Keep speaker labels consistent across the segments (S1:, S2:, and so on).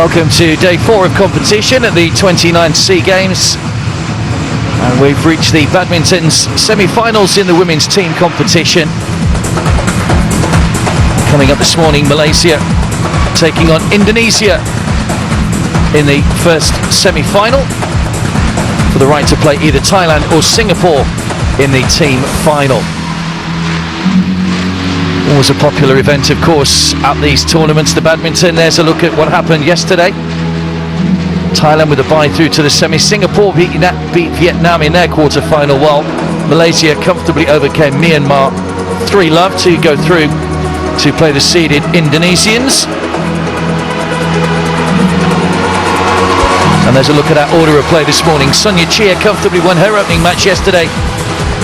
S1: Welcome to day 4 of competition at the 29th SEA Games. And we've reached the badminton's semi-finals in the women's team competition. Coming up this morning, Malaysia taking on Indonesia in the first semi-final for the right to play either Thailand or Singapore in the team final. Always a popular event, of course, at these tournaments, the badminton. There's a look at what happened yesterday. Thailand with a bye through to the semi. Singapore beat Vietnam in their quarter-final, while Malaysia comfortably overcame Myanmar 3-love to go through to play the seeded Indonesians. And there's a look at our order of play this morning. Sonia Cheah comfortably won her opening match yesterday.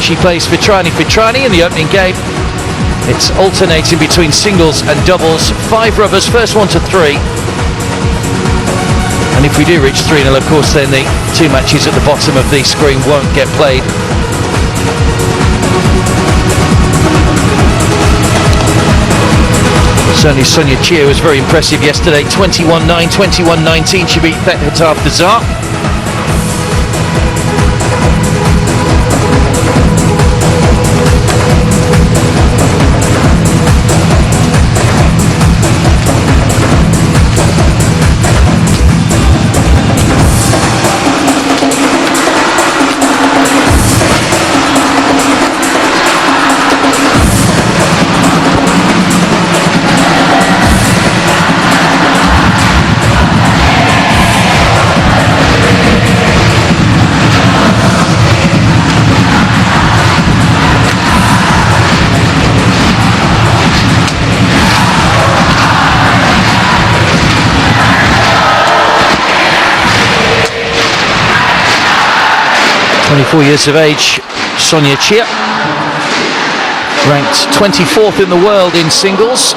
S1: She plays Fitriani in the opening game. It's alternating between singles and doubles. 5 rubbers, first one to 3. And if we do reach 3-0, of course, then the 2 matches at the bottom of the screen won't get played. Certainly Sonia Cheah was very impressive yesterday. 21-9, 21-19. She beat Putri. Years of age, Sonia Cheah, ranked 24th in the world in singles.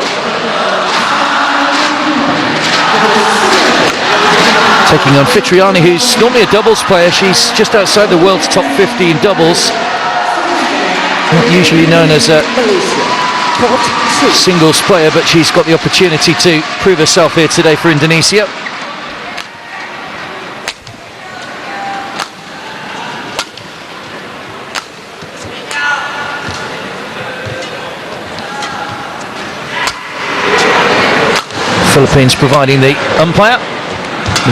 S1: Taking on Fitriani, who's normally a doubles player. She's just outside the world's top 50 in doubles. Not usually known as a singles player, but she's got the opportunity to prove herself here today for Indonesia. Philippines providing the umpire,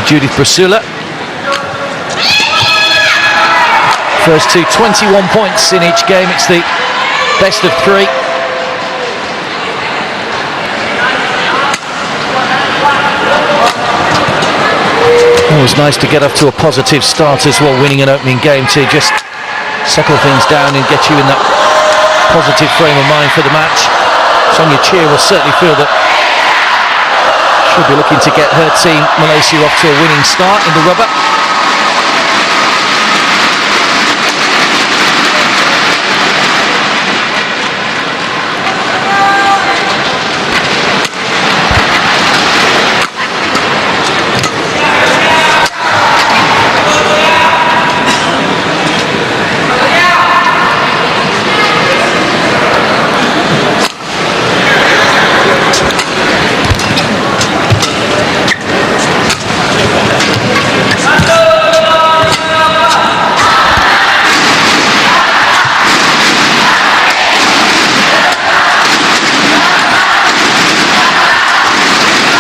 S1: Judith Brasula. First to 21 points in each game. It's the best of 3. Always nice to get off to a positive start as well, winning an opening game to just settle things down and get you in that positive frame of mind for the match. Sonia Cheah will certainly feel that she'll be looking to get her team, Malaysia, off to a winning start in the rubber.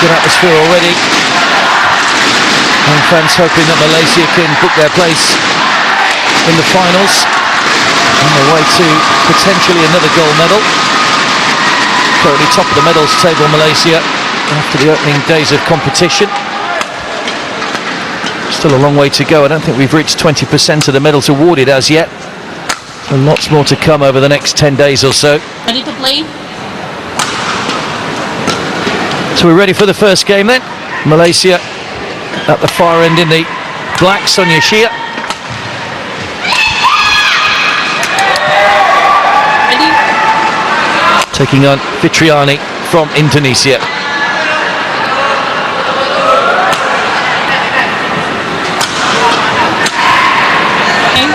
S1: Atmosphere already, and fans hoping that Malaysia can book their place in the finals on their way to potentially another gold medal. Currently top of the medals table, Malaysia, after the opening days of competition. Still a long way to go. I don't think we've reached 20% of the medals awarded as yet, and lots more to come over the next 10 days or so.
S2: Ready to play?
S1: So we're ready for the first game then. Malaysia at the far end in the black, Sonia Cheah.
S2: Ready?
S1: Taking on Fitriani from Indonesia.
S2: Okay.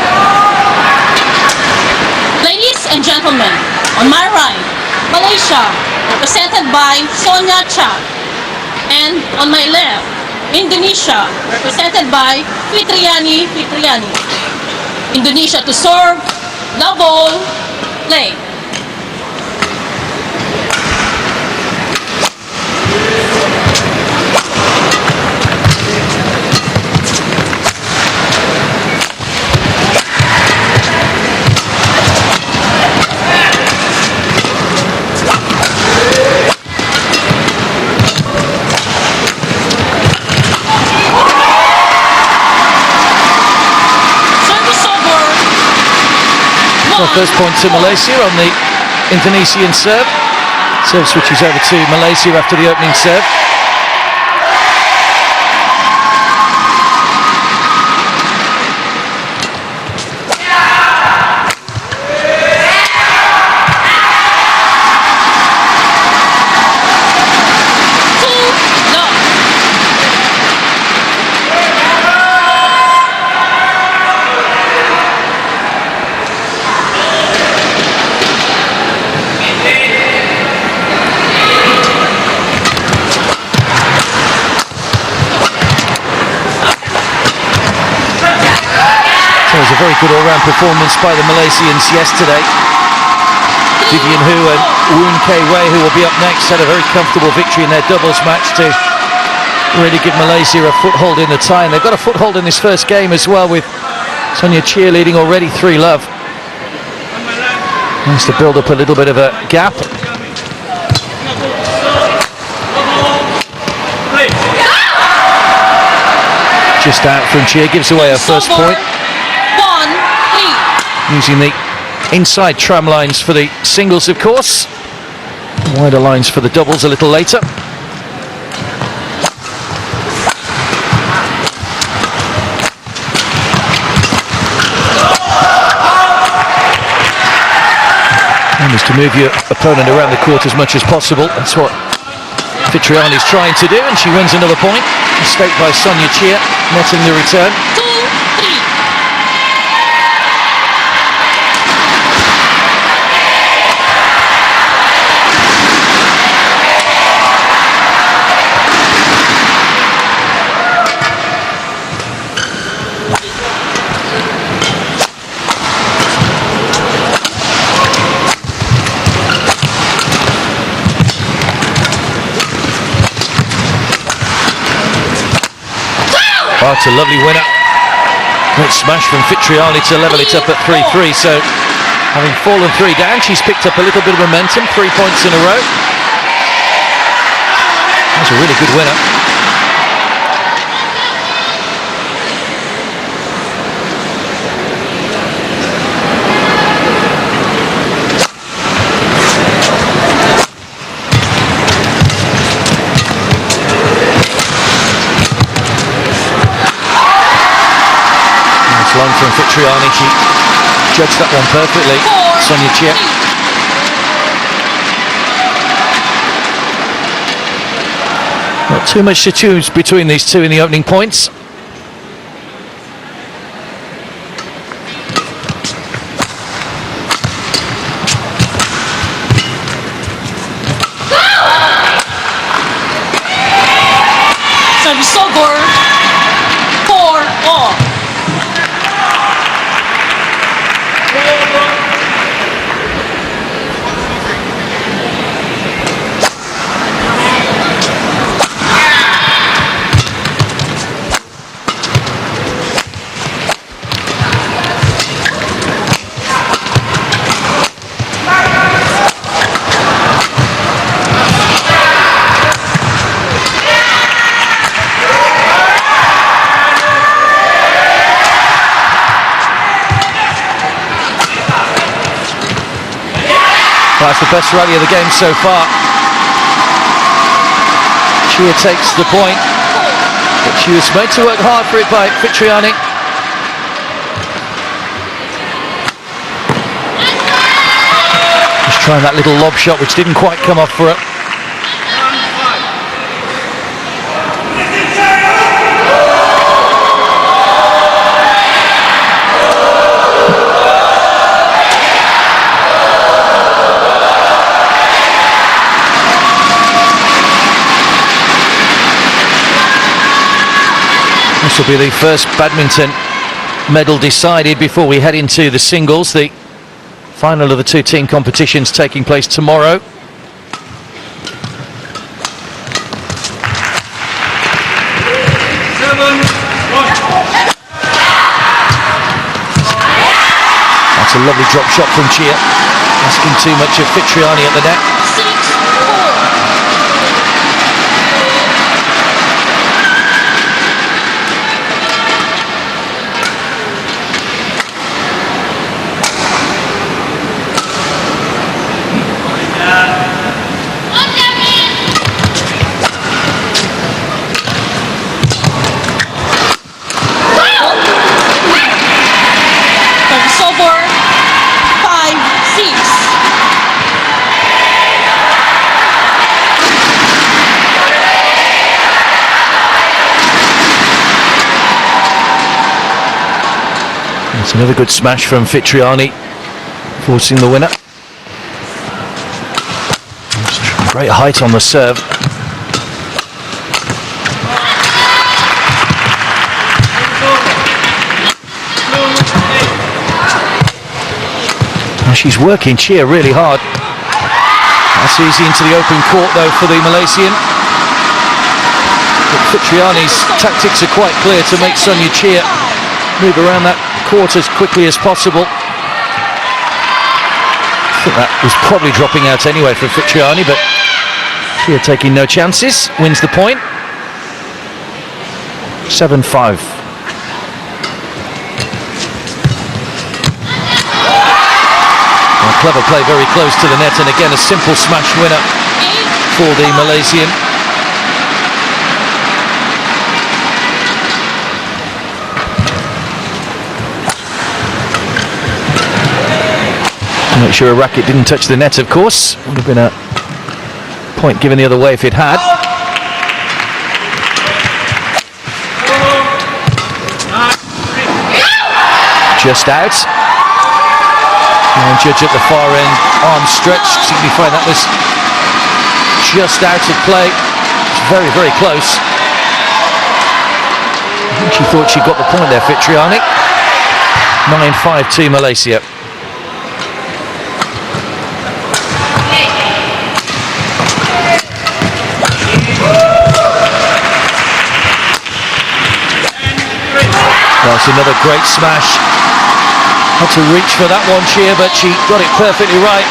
S2: Ladies and gentlemen, on my right, Malaysia, represented by Sonia Cheah, and on my left, Indonesia, represented by Fitriani. Indonesia to serve, double, play.
S1: Well, first point to Malaysia on the Indonesian serve. Serve switches over to Malaysia after the opening serve. It was a very good all-round performance by the Malaysians yesterday. Vivan and Woon who will be up next, had a very comfortable victory in their doubles match to really give Malaysia a foothold in the tie. And they've got a foothold in this first game as well, with Sonia Cheah leading already 3-love. Needs to build up a little bit of a gap. Just out from Cheah, gives away her first point. Using the inside tram lines for the singles, of course. Wider lines for the doubles a little later. And is to move your opponent around the court as much as possible. That's what Fitriani is trying to do, and she wins another point. Mistake by Sonia Cheah, netting the return. Oh, it's a lovely winner. Great smash from Fitriani to level it up at 3-3. So, having fallen 3 down, she's picked up a little bit of momentum. 3 points in a row. That's a really good winner. Long from Fitriani, she judged that one perfectly. Sonia Cheah. Not too much to choose between these two in the opening points.
S2: Service over. 4-all.
S1: That's the best rally of the game so far. Cheah takes the point, but she was made to work hard for it by Fitriani. Just trying that little lob shot, which didn't quite come off for her. This will be the first badminton medal decided before we head into the singles. The final of the two-team competitions taking place tomorrow. That's a lovely drop shot from Cheah, asking too much of Fitriani at the net.
S2: 6.
S1: It's another good smash from Fitriani, forcing the winner. Great height on the serve. She's working Cheah really hard. That's easy into the open court though for the Malaysian. But Fitriani's tactics are quite clear to make Sonia Cheah move around that court as quickly as possible. I think that was probably dropping out anyway for Fitriani, but Cheah taking no chances, wins the point. 7-5. Clever play very close to the net, and again a simple smash winner for the Malaysian. Make sure a racket didn't touch the net, of course. Would have been a point given the other way if it had. Just out. And judge at the far end, arm stretched, signifying that was just out of play. It's very, very close. I think she thought she got the point there, Fitriani. 9-5 to Malaysia. That's another great smash. Had to reach for that one, Cheah, but she got it perfectly right.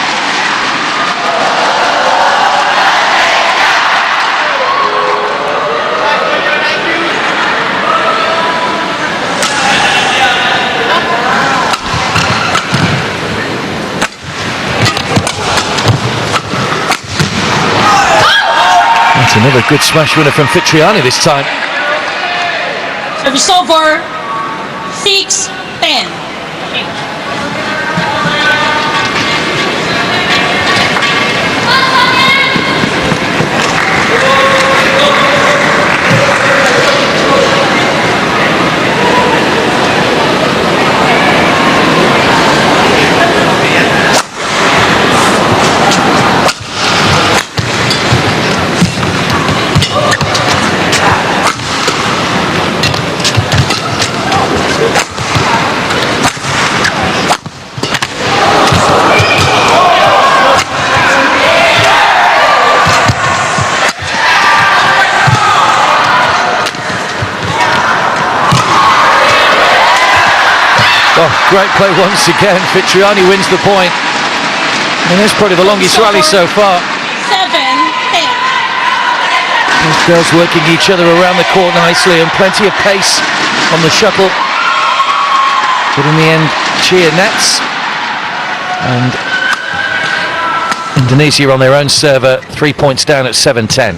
S1: That's another good smash winner from Fitriani this time.
S2: Service over. 6-10.
S1: Oh, great play once again. Fitriani wins the point. And that's probably the longest rally so far.
S2: 7-10.
S1: Both girls working each other around the court nicely, and plenty of pace on the shuttle. But in the end, Cheah nets. And Indonesia on their own server, 3 points down at 7-10.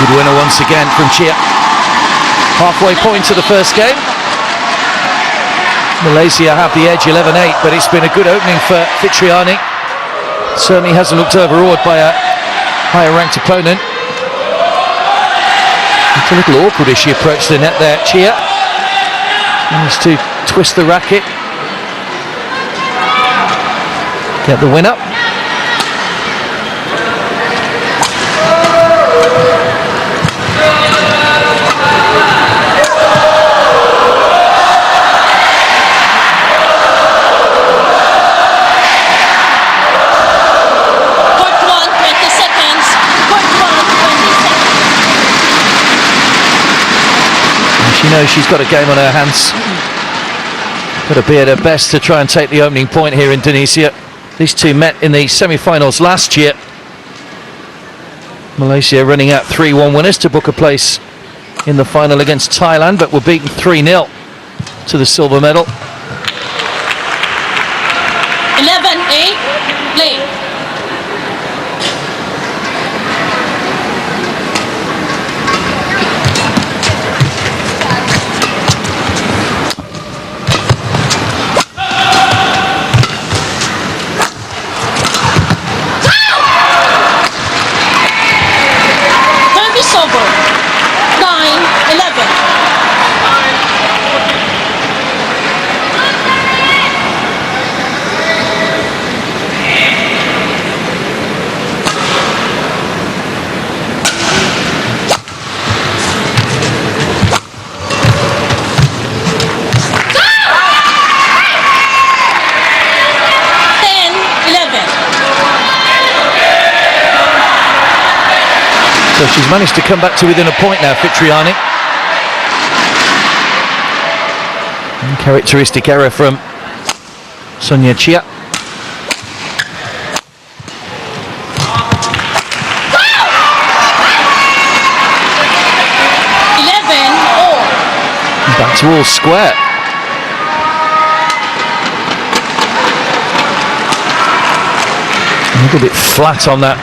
S1: Good winner once again from Cheah. Halfway point to the first game. Malaysia have the edge 11-8, but it's been a good opening for Fitriani. Certainly hasn't looked overawed by a higher ranked opponent. It's a little awkward as she approached the net there. Cheah managed to twist the racket, get the win up. She knows she's got a game on her hands. Got to be at her best to try and take the opening point here, Indonesia. These two met in the semi-finals last year. Malaysia running out 3-1 winners to book a place in the final against Thailand, but were beaten 3-0 to the silver medal.
S2: 11-8, play.
S1: So she's managed to come back to within a point now, Fitriani. Uncharacteristic error from Sonia Cheah. Back to all square. A little bit flat on that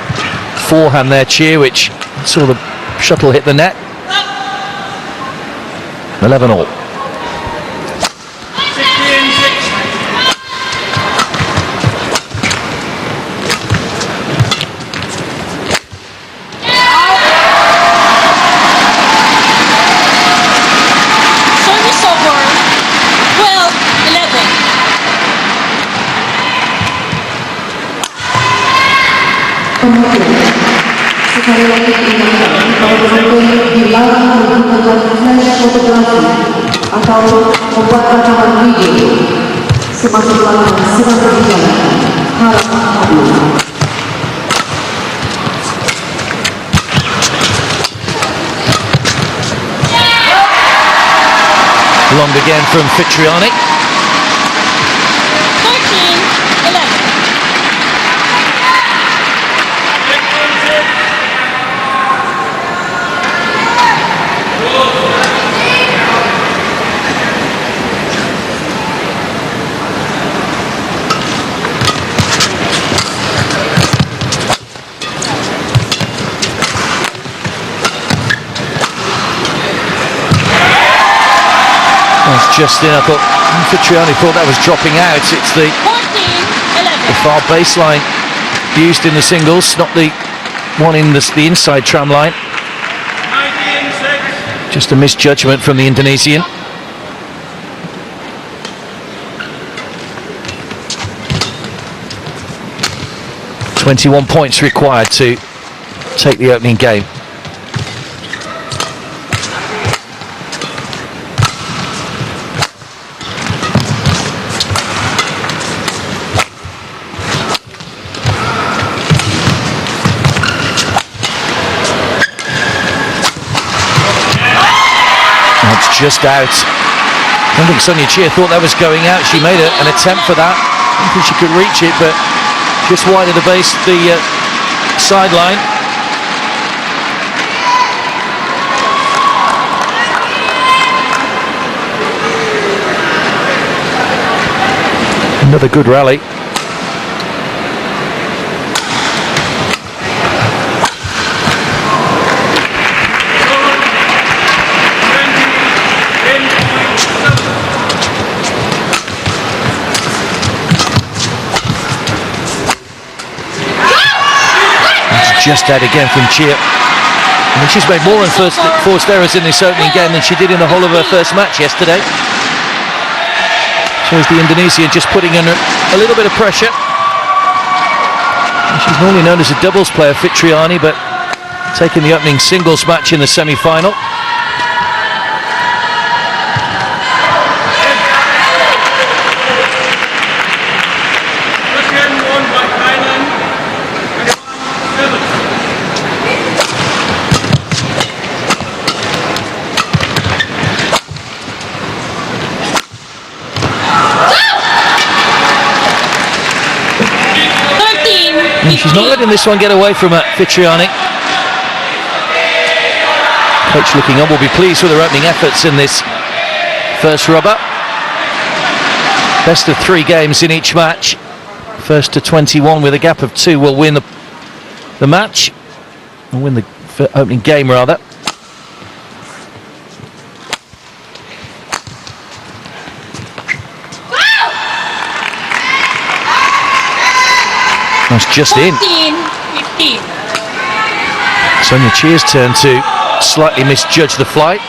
S1: forehand there, Cheah, which saw the shuttle hit the net. 11-all.
S2: Service over. 12-11.
S3: Sekali lagi diingatkan kalau penonton dilarang menggunakan flash fotografi atau membuat rekaman video semasa lapangan sedang berjalan. Harap hadir.
S1: Long again from Fitriani.
S2: 13-11.
S1: That's just in. I thought Fitriani thought that was dropping out. It's the
S2: 14-11.
S1: far baseline used in the singles, not the one in the inside tram line.
S4: 19-6.
S1: Just a misjudgment from the Indonesian. .21 points required to take the opening game. That's just out. I don't think Sonia Cheah thought that was going out. She made an attempt for that. I don't think she could reach it, but just wide of the base, the sideline. Another good rally. Just out again from Cheah. I mean, she's made more forced errors in this opening game than she did in the whole of her first match yesterday. Shows the Indonesian just putting in a little bit of pressure. And she's normally known as a doubles player, Fitriani, but taking the opening singles match in the semi-final. She's not letting this one get away from her, Fitriani. Coach looking on will be pleased with her opening efforts in this first rubber. Best of 3 games in each match. First to 21 with a gap of 2 will win the match. Will win the opening game rather. That's just
S2: 14,
S1: in.
S2: 15.
S1: Sonia Cheah's turn to slightly misjudge the flight.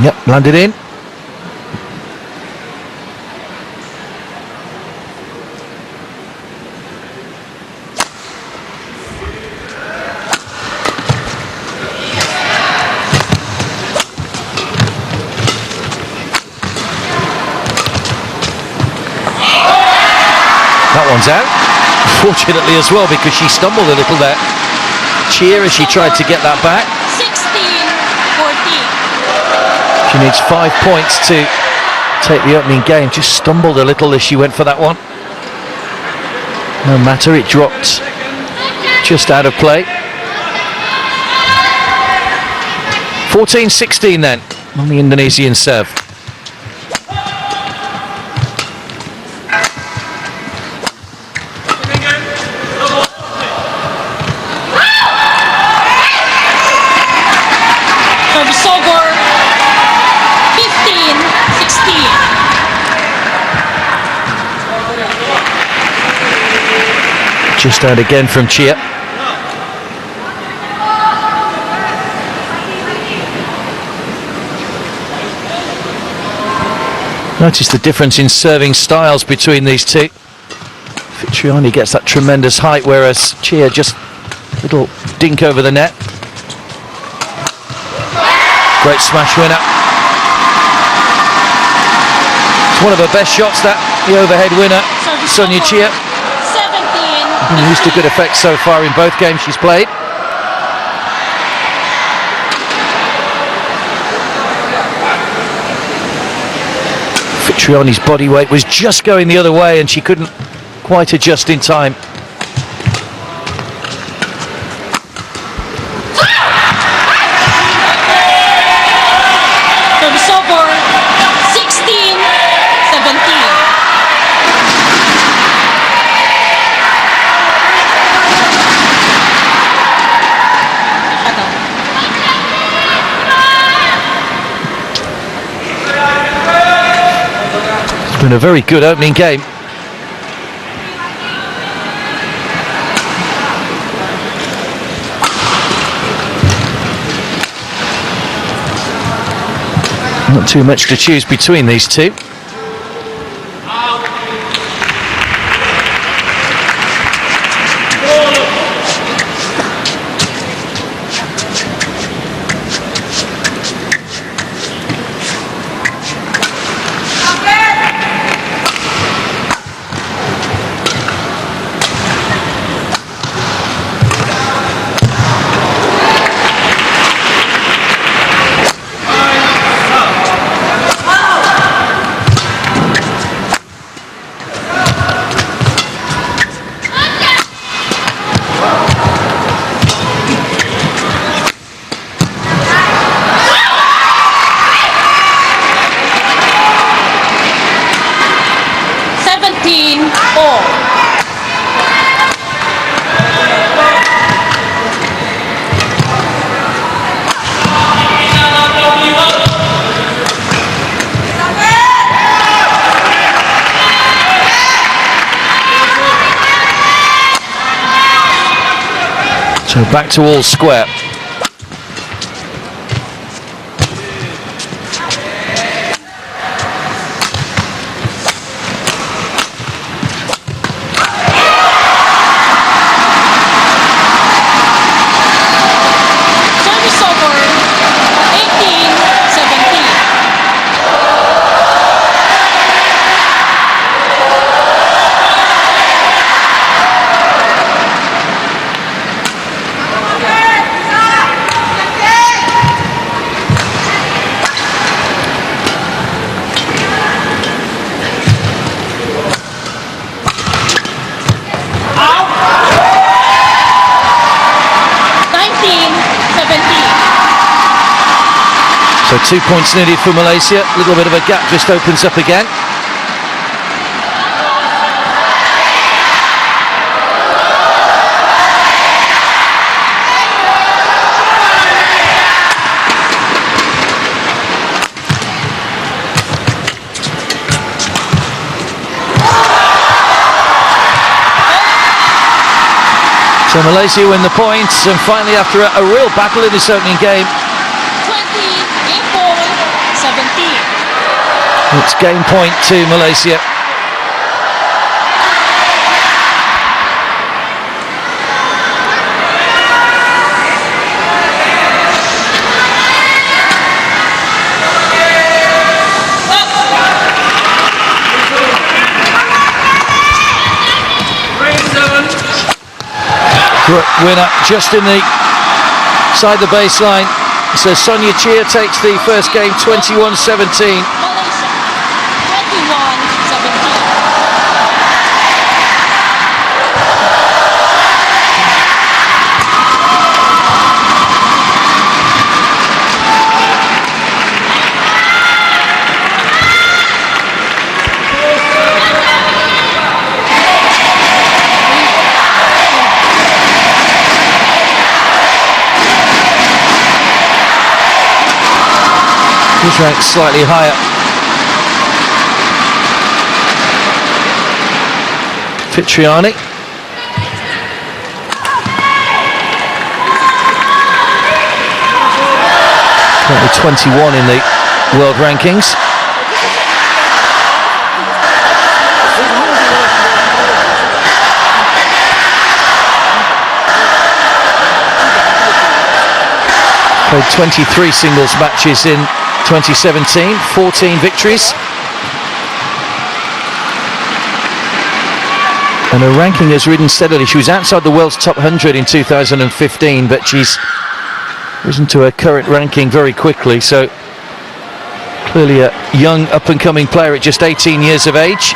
S1: Yep, landed in. That one's out, fortunately as well, because she stumbled a little there. Cheah as she tried to get that back.
S2: 16-14.
S1: She needs 5 points to take the opening game. Just stumbled a little as she went for that one. No matter, it dropped just out of play. 14-16 then on the Indonesian serve. Just out again from Cheah. Notice the difference in serving styles between these two. Fitriani gets that tremendous height, whereas Cheah just a little dink over the net. Great smash winner. It's one of her best shots, that, the overhead winner, Sonia Cheah. Been used to good effect so far in both games she's played. Fitriani's body weight was just going the other way and she couldn't quite adjust in time.
S2: Service over, 16-17.
S1: It's been a very good opening game. Not too much to choose between these two. So back to all square.
S2: Service over 18-17. Out. 19-17.
S1: So 2 points needed for Malaysia. A little bit of a gap just opens up again. So Malaysia win the points, and finally after a real battle in this opening game,
S2: 17.
S1: it's game point to Malaysia. Winner just in the side the baseline. So Sonia Cheah takes the first game 21-17.
S2: Malaysia 21-17.
S1: He's ranked slightly higher. Fitriani. Currently 21 in the world rankings. Played 23 singles matches in 2017, 14 victories. And her ranking has risen steadily. She was outside the world's top 100 in 2015, but she's risen to her current ranking very quickly. So clearly a young up-and-coming player at just 18 years of age.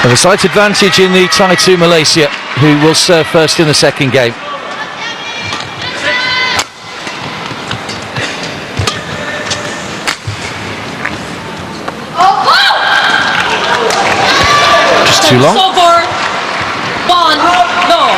S1: And a slight advantage in the tie to Malaysia, who will serve first in the second game. Just too long.
S2: Over. 1, no.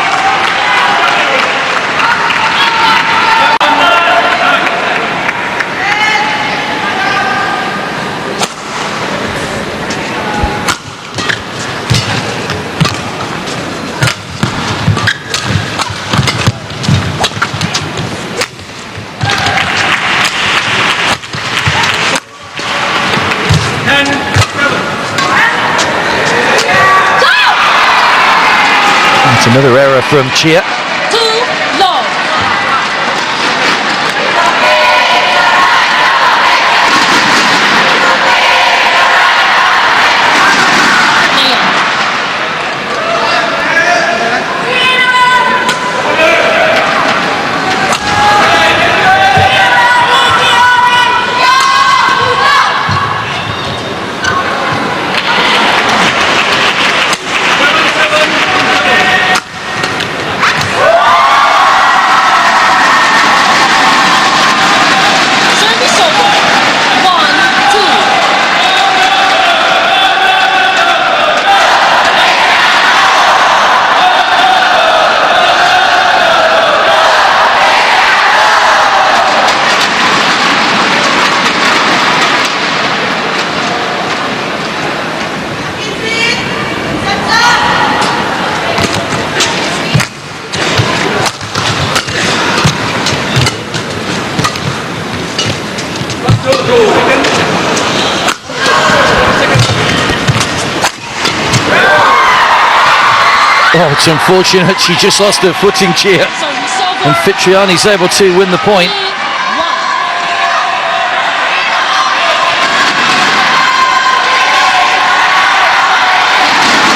S1: It's another error from Cheah.
S2: Too low.
S1: Oh, it's unfortunate. She just lost her footing, Cheah. And Fitriani's able to win the point.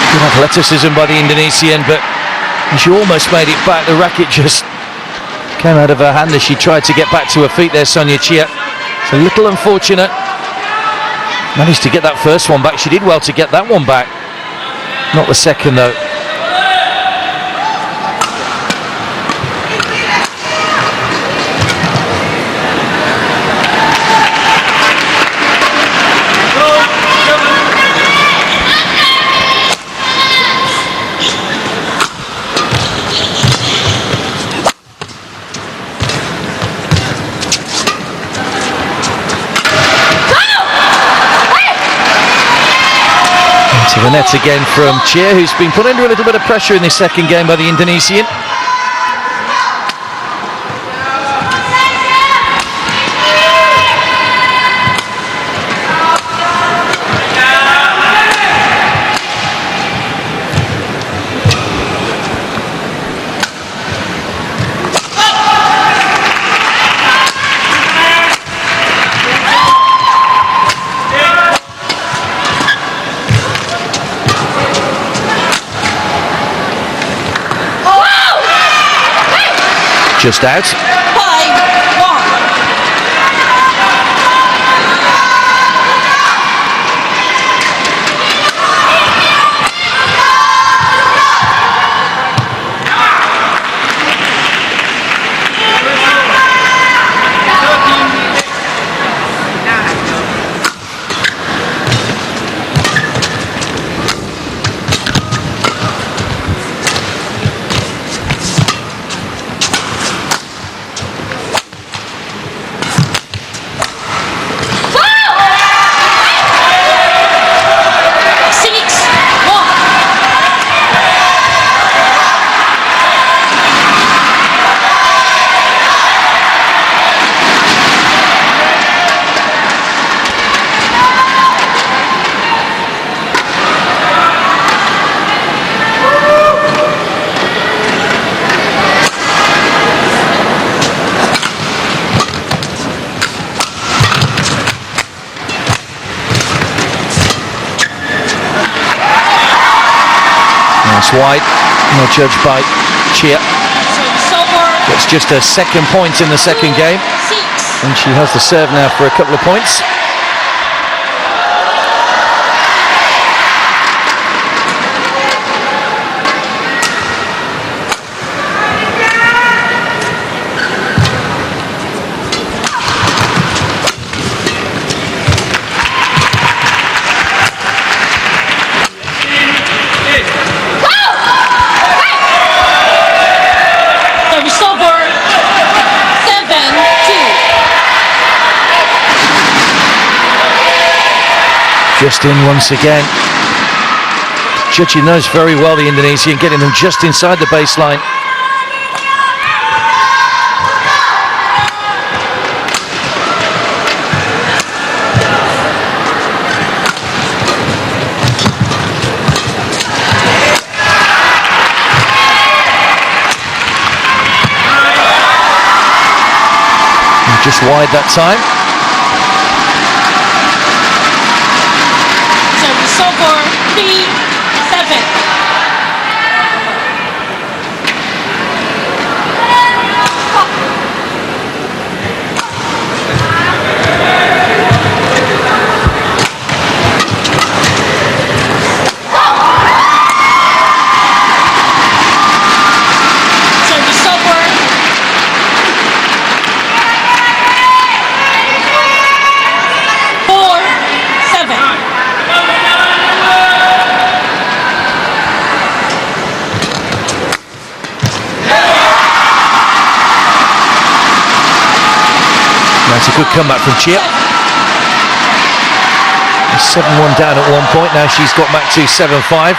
S1: Good athleticism by the Indonesian, but she almost made it back. The racket just came out of her hand as she tried to get back to her feet there, Sonia Cheah. It's a little unfortunate. Managed to get that first one back. She did well to get that one back. Not the second, though. To the net again from Cheah, who's been put under a little bit of pressure in this second game by the Indonesian. Just out.
S2: 5-1.
S1: Wide, no judged by Cheah. It's just her second point in the second game, and she has the serve now for a couple of points. Just in once again. Judging those very well, the Indonesian, getting them just inside the baseline. And just wide that time. That's a good comeback from Cheah. 7-1 down at one point, now she's got back to 7-5.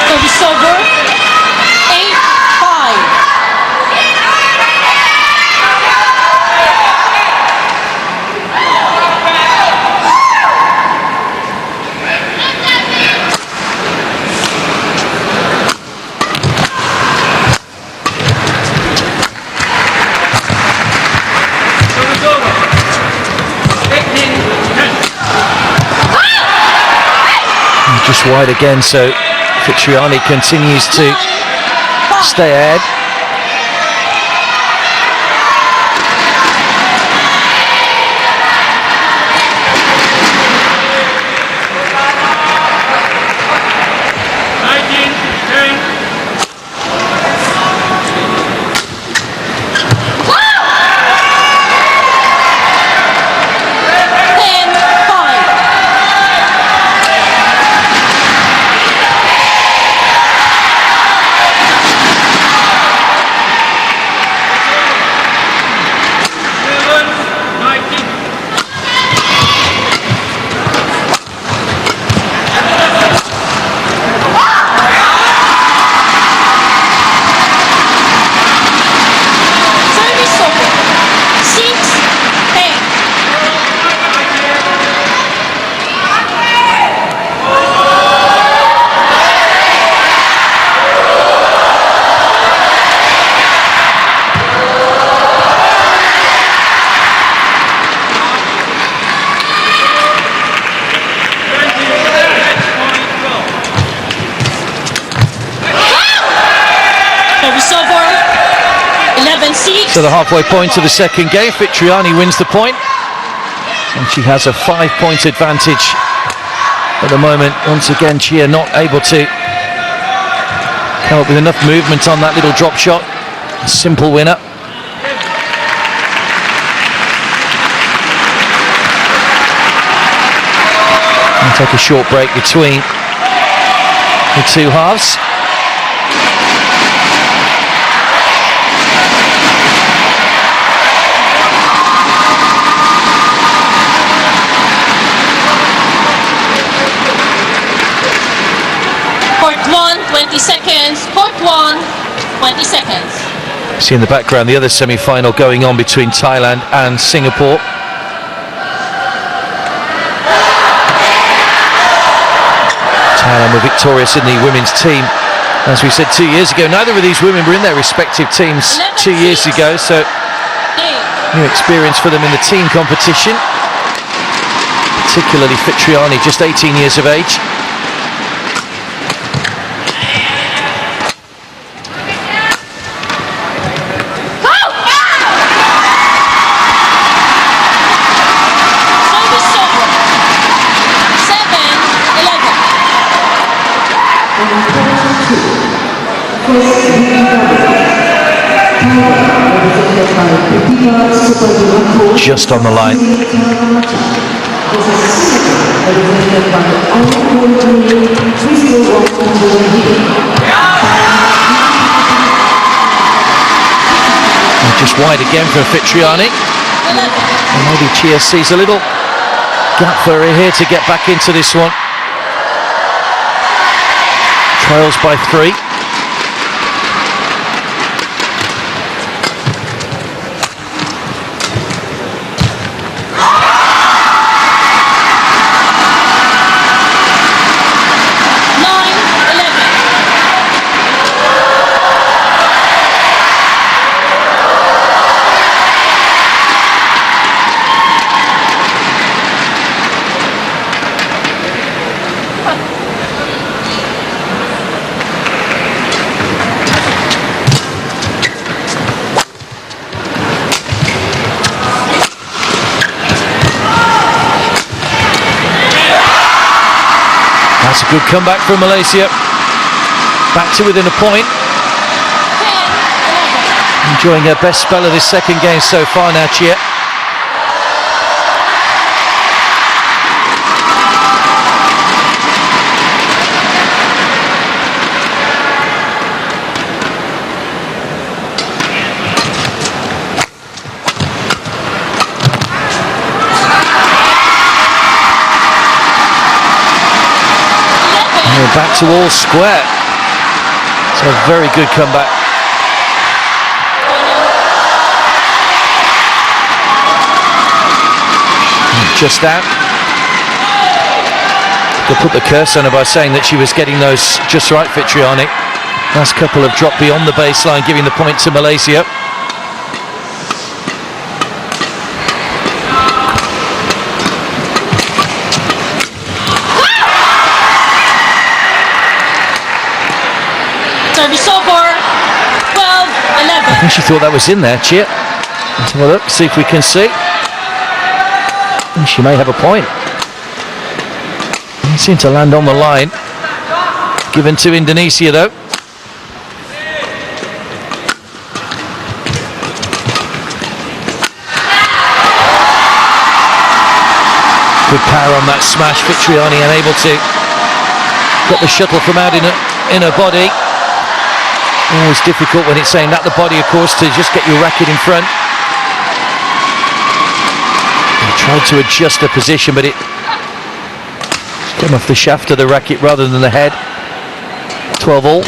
S2: Service over, 8-5.
S1: Just wide again, so Fitriani continues to stay ahead. To the halfway point of the second game, Fitriani wins the point, and she has a 5-point advantage at the moment. Once again, Cheah not able to come up with enough movement on that little drop shot. Simple winner. And take a short break between the two halves.
S2: Court 1, 20 seconds. Court 1, 20 seconds.
S1: See in the background the other semi-final going on between Thailand and Singapore. Thailand were victorious in the women's team. As we said 2 years ago, neither of these women were in their respective teams 2 years ago, so new experience for them in the team competition. Particularly Fitriani, just 18 years of age. Just on the line. Just wide again from Fitriani. And maybe Cheah sees a little gap for her here to get back into this one. Trails by 3. That's a good comeback from Malaysia. Back to within a point. Enjoying her best spell of this second game so far now, Cheah. Back to all square. It's a very good comeback. Just out. They put the curse on her by saying that she was getting those just right, Fitriani. Last couple have dropped beyond the baseline, giving the point to Malaysia.
S2: Service over. 12-11.
S1: I think she thought that was in there, Cheah. Let's have a look, see if we can see. And she may have a point. Didn't seem to land on the line. Given to Indonesia though. Good power on that smash. Fitriani unable to get the shuttle from out in her body. Always difficult when it's aimed at the body, of course, to just get your racket in front. He tried to adjust the position, but it came off the shaft of the racket rather than the head. 12-all.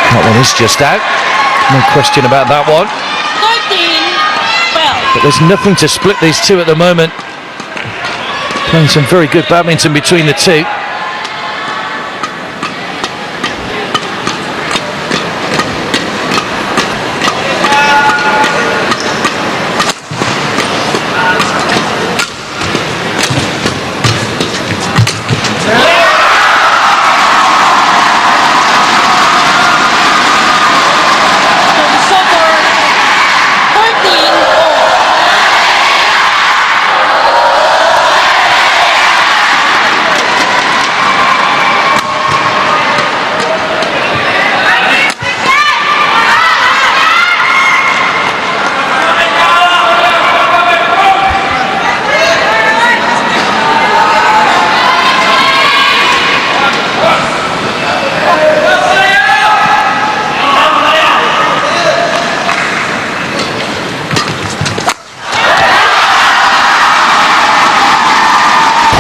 S1: That one is just out. No question about that one.
S2: 13-12.
S1: But there's nothing to split these two at the moment. Playing some very good badminton between the two.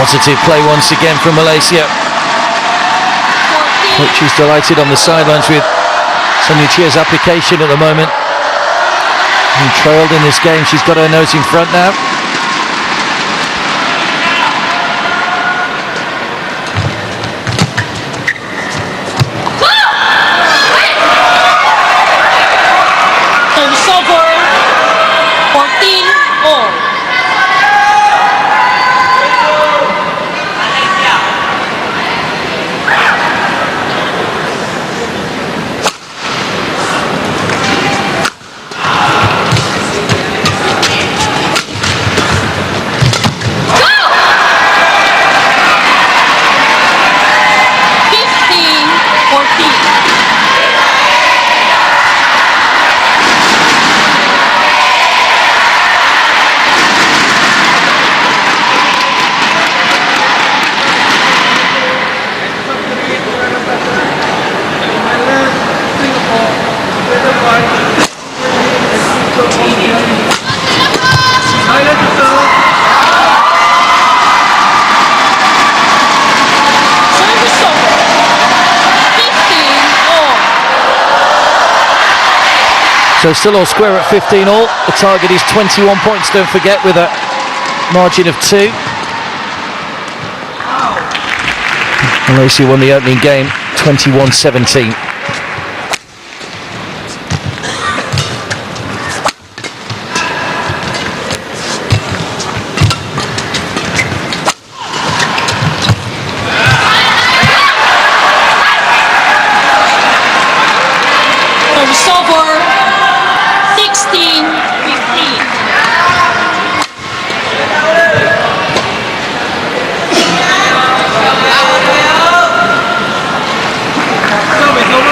S1: Positive play once again from Malaysia. Coach is delighted on the sidelines with Sonia Cheah's application at the moment. And trailed in this game, she's got her nose in front now.
S2: Service over. 14-all.
S1: So still all square at 15-all. The target is 21 points, don't forget, with a margin of 2. Malaysia won the opening game 21-17.
S2: Service over. 16-15.
S4: Service over.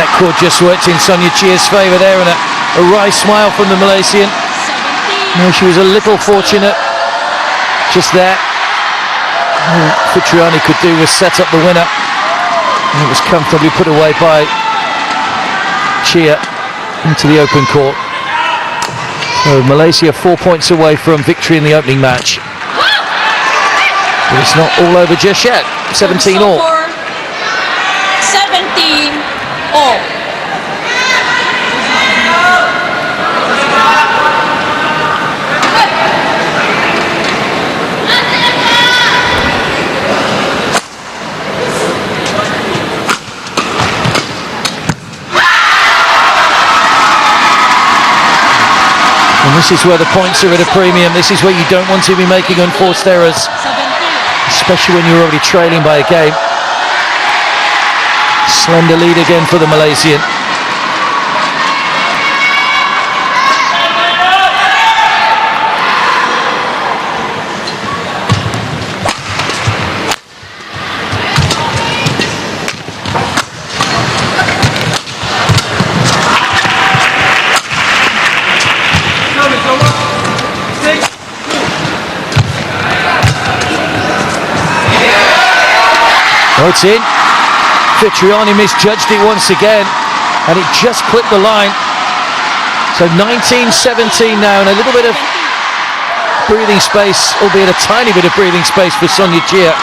S1: Net cord just worked in Sonia Cheah's favour there, and a wry smile from the Malaysian. No, she was a little fortunate just there. All Fitriani could do was set up the winner, and it was comfortably put away by Cheah into the open court. So Malaysia 4 points away from victory in the opening match. But it's not all over just yet. 17 all.
S2: 17 all.
S1: And this is where the points are at a premium. This is where you don't want to be making unforced errors, especially when you're already trailing by a game. Slender lead again for the Malaysian. Oh, it's in. Fitriani misjudged it once again, and it just clipped the line. So 19-17 now, and a little bit of breathing space, albeit a tiny bit of breathing space for Sonia Cheah.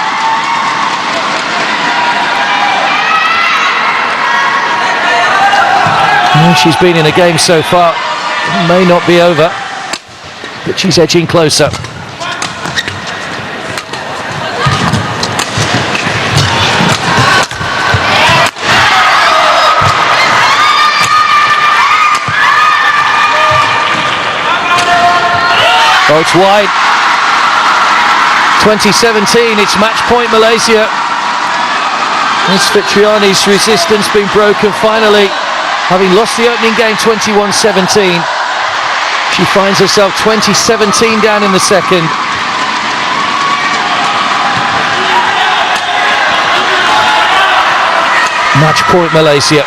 S1: Well, she's been in a game so far. It may not be over, but she's edging closer. Oh, it's wide. 2017, it's match point Malaysia. As Fitriani's resistance been broken finally, having lost the opening game 21-17. She finds herself 20-17 down in the second. Match point Malaysia.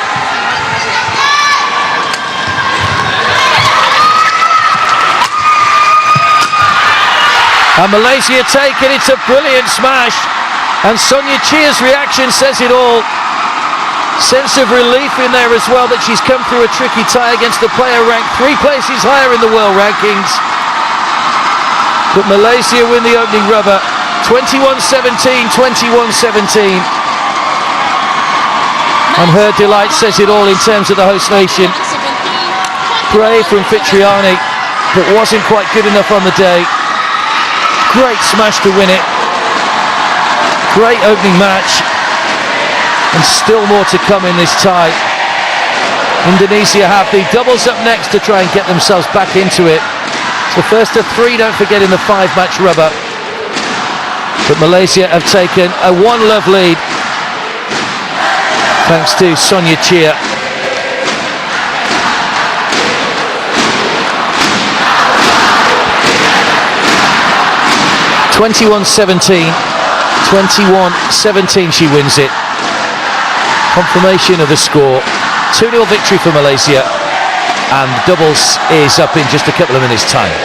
S1: And Malaysia take it, it's a brilliant smash. And Sonia Cheah's reaction says it all. Sense of relief in there as well that she's come through a tricky tie against a player ranked 3 places higher in the world rankings. But Malaysia win the opening rubber, 21-17, 21-17. And her delight says it all in terms of the host nation. Brave from Fitriani, but wasn't quite good enough on the day. Great smash to win it. Great opening match. And still more to come in this tie. Indonesia have the doubles up next to try and get themselves back into it. So first of 3, don't forget, in the 5-match rubber. But Malaysia have taken a 1-love lead, thanks to Sonia Cheah. (21-17), 21-17 she wins it. Confirmation of the score. 2-0 victory for Malaysia, and doubles is up in just a couple of minutes' time.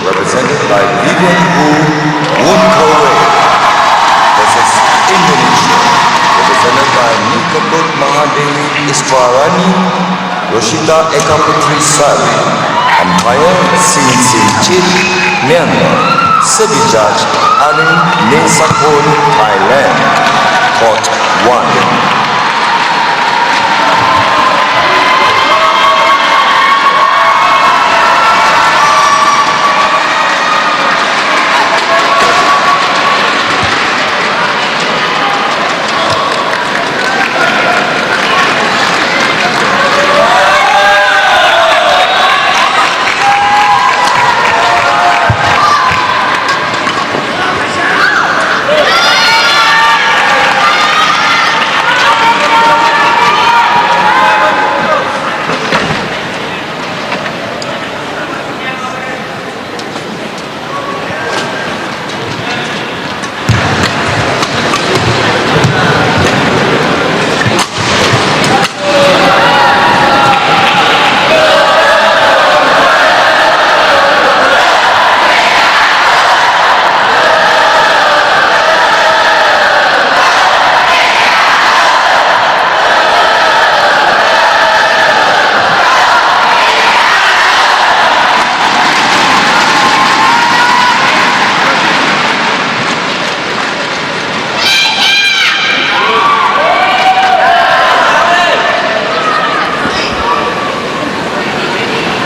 S4: represented by Vivan Woon versus Indonesia, represented by Nikabut Mahadewi Istarani, Roshita Eka Putri Sari, umpire Sin Chit, Myanmar, service judge Arin Nesakon, Thailand, Court 1.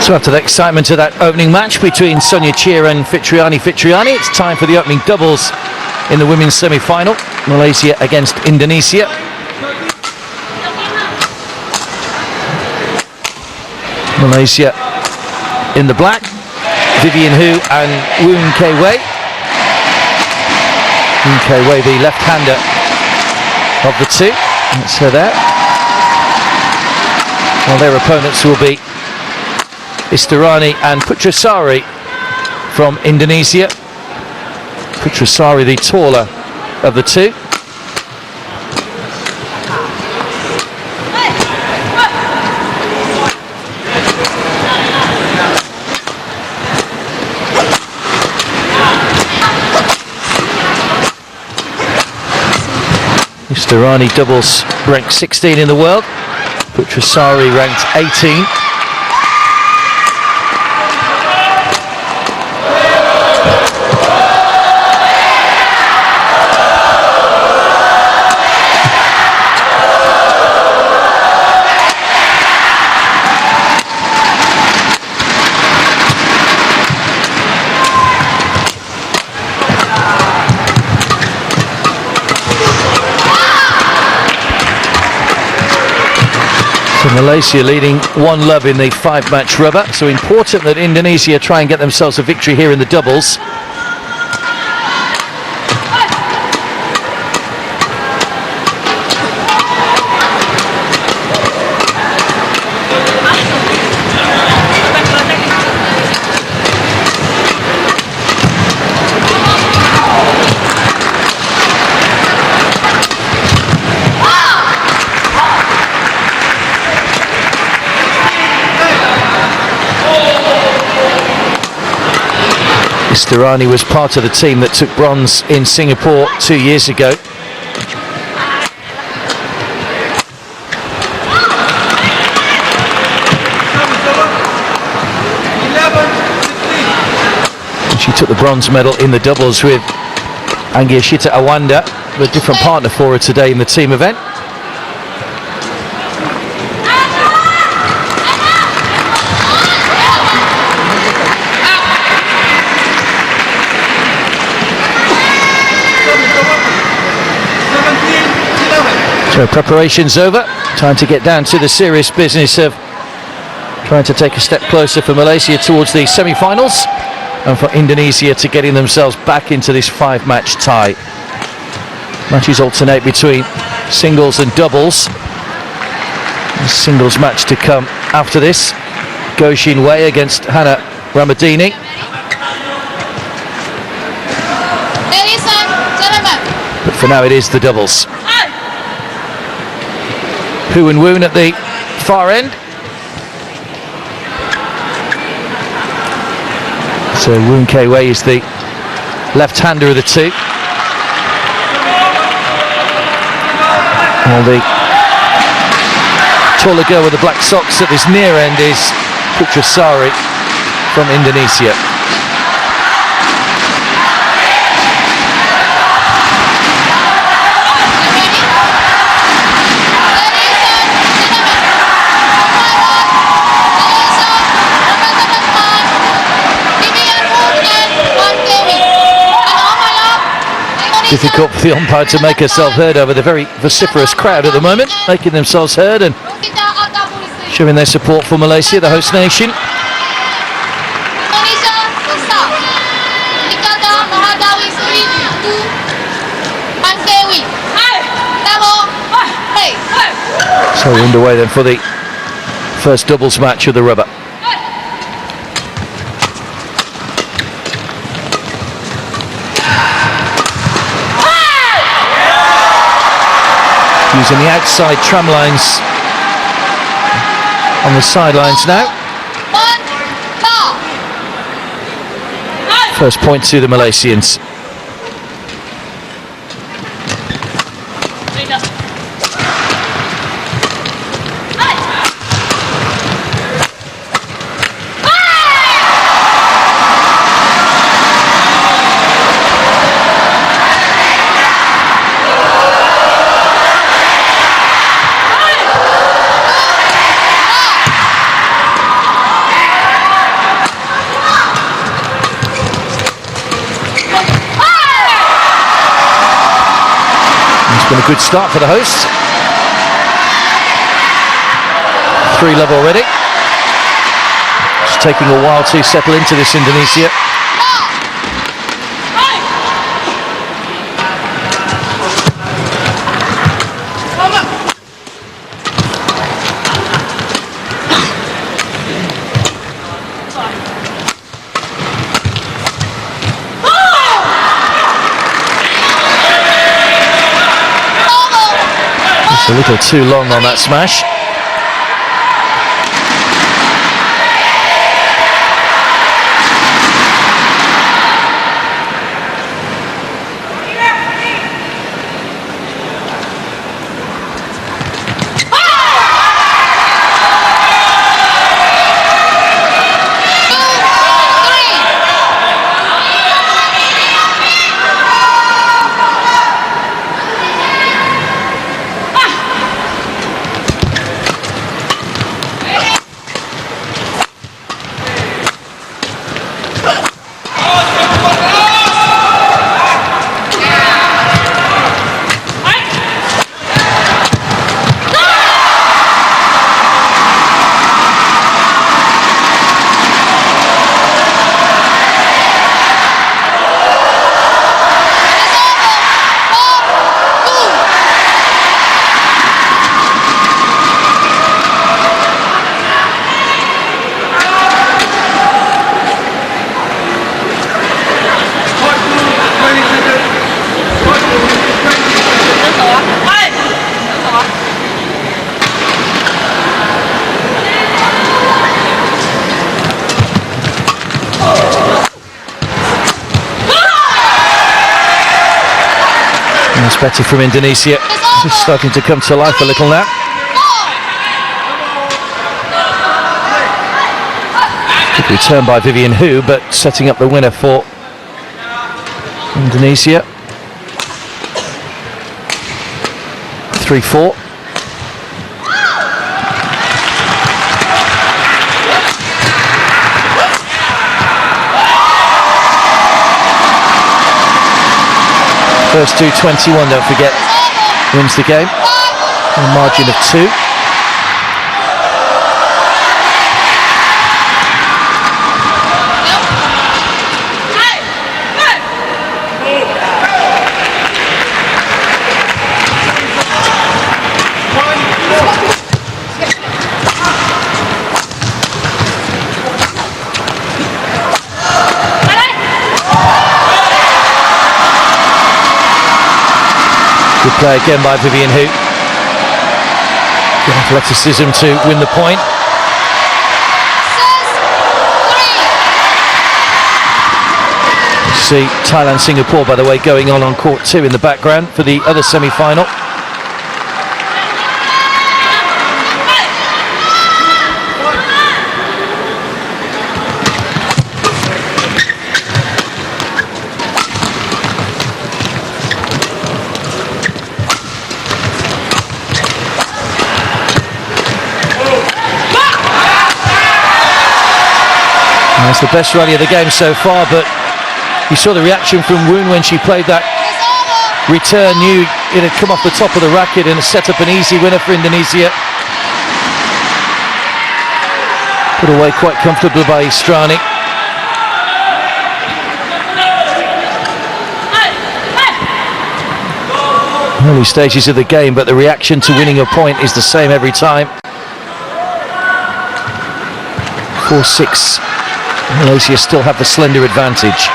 S1: So after the excitement of that opening match between Sonia, Cheah and Fitriani, it's time for the opening doubles in the women's semi-final. Malaysia against Indonesia. Malaysia in the black, Vivian Hu and Woon Wei. Woon Wei, the left-hander of the two. That's her there. Well, their opponents will be Istarani and Putri Sari from Indonesia. Putri Sari, the taller of the two. Istarani doubles ranked 16 in the world. Putri Sari ranked 18. Malaysia leading 1-love in the 5-match rubber, so important that Indonesia try and get themselves a victory here in the doubles. Istarani was part of the team that took bronze in Singapore 2 years ago. She took the bronze medal in the doubles with Angiashita Awanda, a different partner for her today in the team event. So preparations over, time to get down to the serious business of trying to take a step closer for Malaysia towards the semi-finals and for Indonesia to getting themselves back into this 5-match tie. Matches alternate between singles and doubles. The singles match to come after this. Goshin Wei against Hanna Ramadini.
S2: Ladies and gentlemen.
S1: But for now it is the doubles. Hu and Woon at the far end. So Woon is the left-hander of the two. Well, the taller girl with the black socks at this near end is Putri Sari from Indonesia. Difficult for the umpire to make herself heard over the very vociferous crowd at the moment, making themselves heard and showing their support for Malaysia, the host nation. So we're underway then for the first doubles match of the rubber. Using the outside tram lines on the sidelines now. First point to the Malaysians. Been a good start for the hosts. 3-love already. It's taking a while to settle into this Indonesia. A little too long on that smash. Better from Indonesia. It's starting to come to life a little now. Good return by Vivan, but setting up the winner for Indonesia. 3-4. First 2-21, don't forget, wins the game. A margin of 2. Good play again by Vivan. Good athleticism to win the point. see Thailand-Singapore, by the way, going on court 2 in the background for the other semi-final. That's the best rally of the game so far, but you saw the reaction from Woon when she played that return, knew it had come off the top of the racket and set up an easy winner for Indonesia. Put away quite comfortably by Istarani. Early stages of the game, but the reaction to winning a point is the same every time. 4-6. Malaysia still have the slender advantage.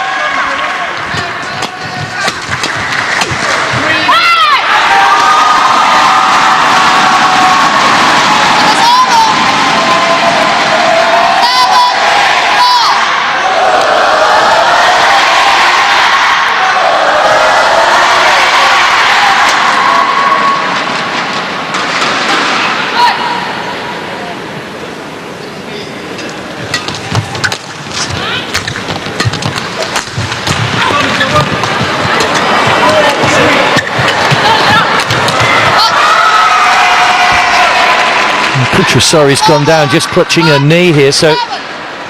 S1: Sari's gone down, just clutching her knee here, so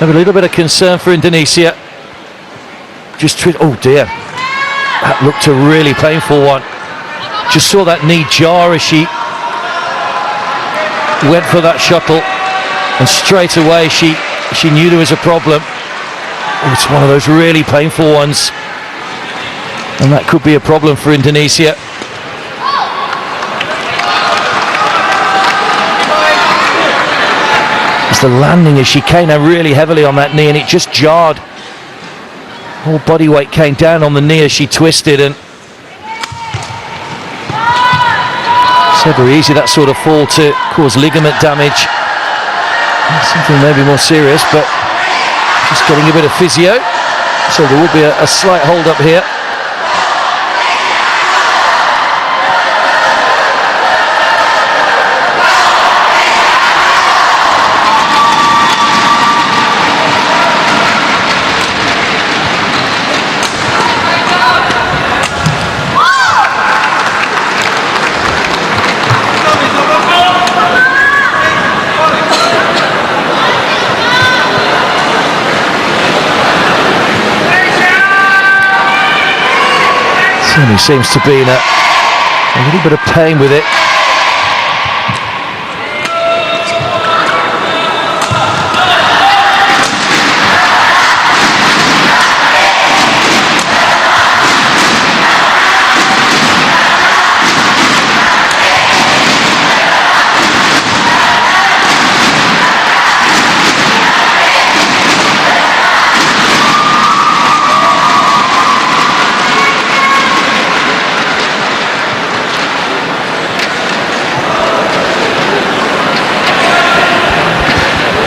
S1: have a little bit of concern for Indonesia. Oh dear, that looked a really painful one. Just saw that knee jar as she went for that shuttle, and straight away she knew there was a problem. Oh, it's one of those really painful ones, and that could be a problem for Indonesia. The landing as she came down really heavily on that knee, and it just jarred. Whole body weight came down on the knee as she twisted, and so very easy that sort of fall to cause ligament damage. Something maybe more serious, but just getting a bit of physio, so there will be a slight hold up here. He seems to be in a little bit of pain with it.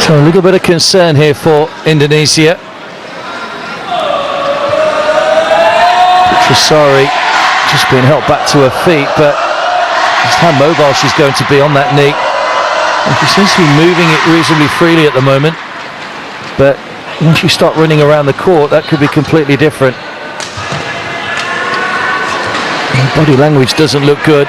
S1: So a little bit of concern here for Indonesia. Sari just being helped back to her feet, but just how mobile she's going to be on that knee. And she seems to be moving it reasonably freely at the moment, but once you start running around the court, that could be completely different. And body language doesn't look good.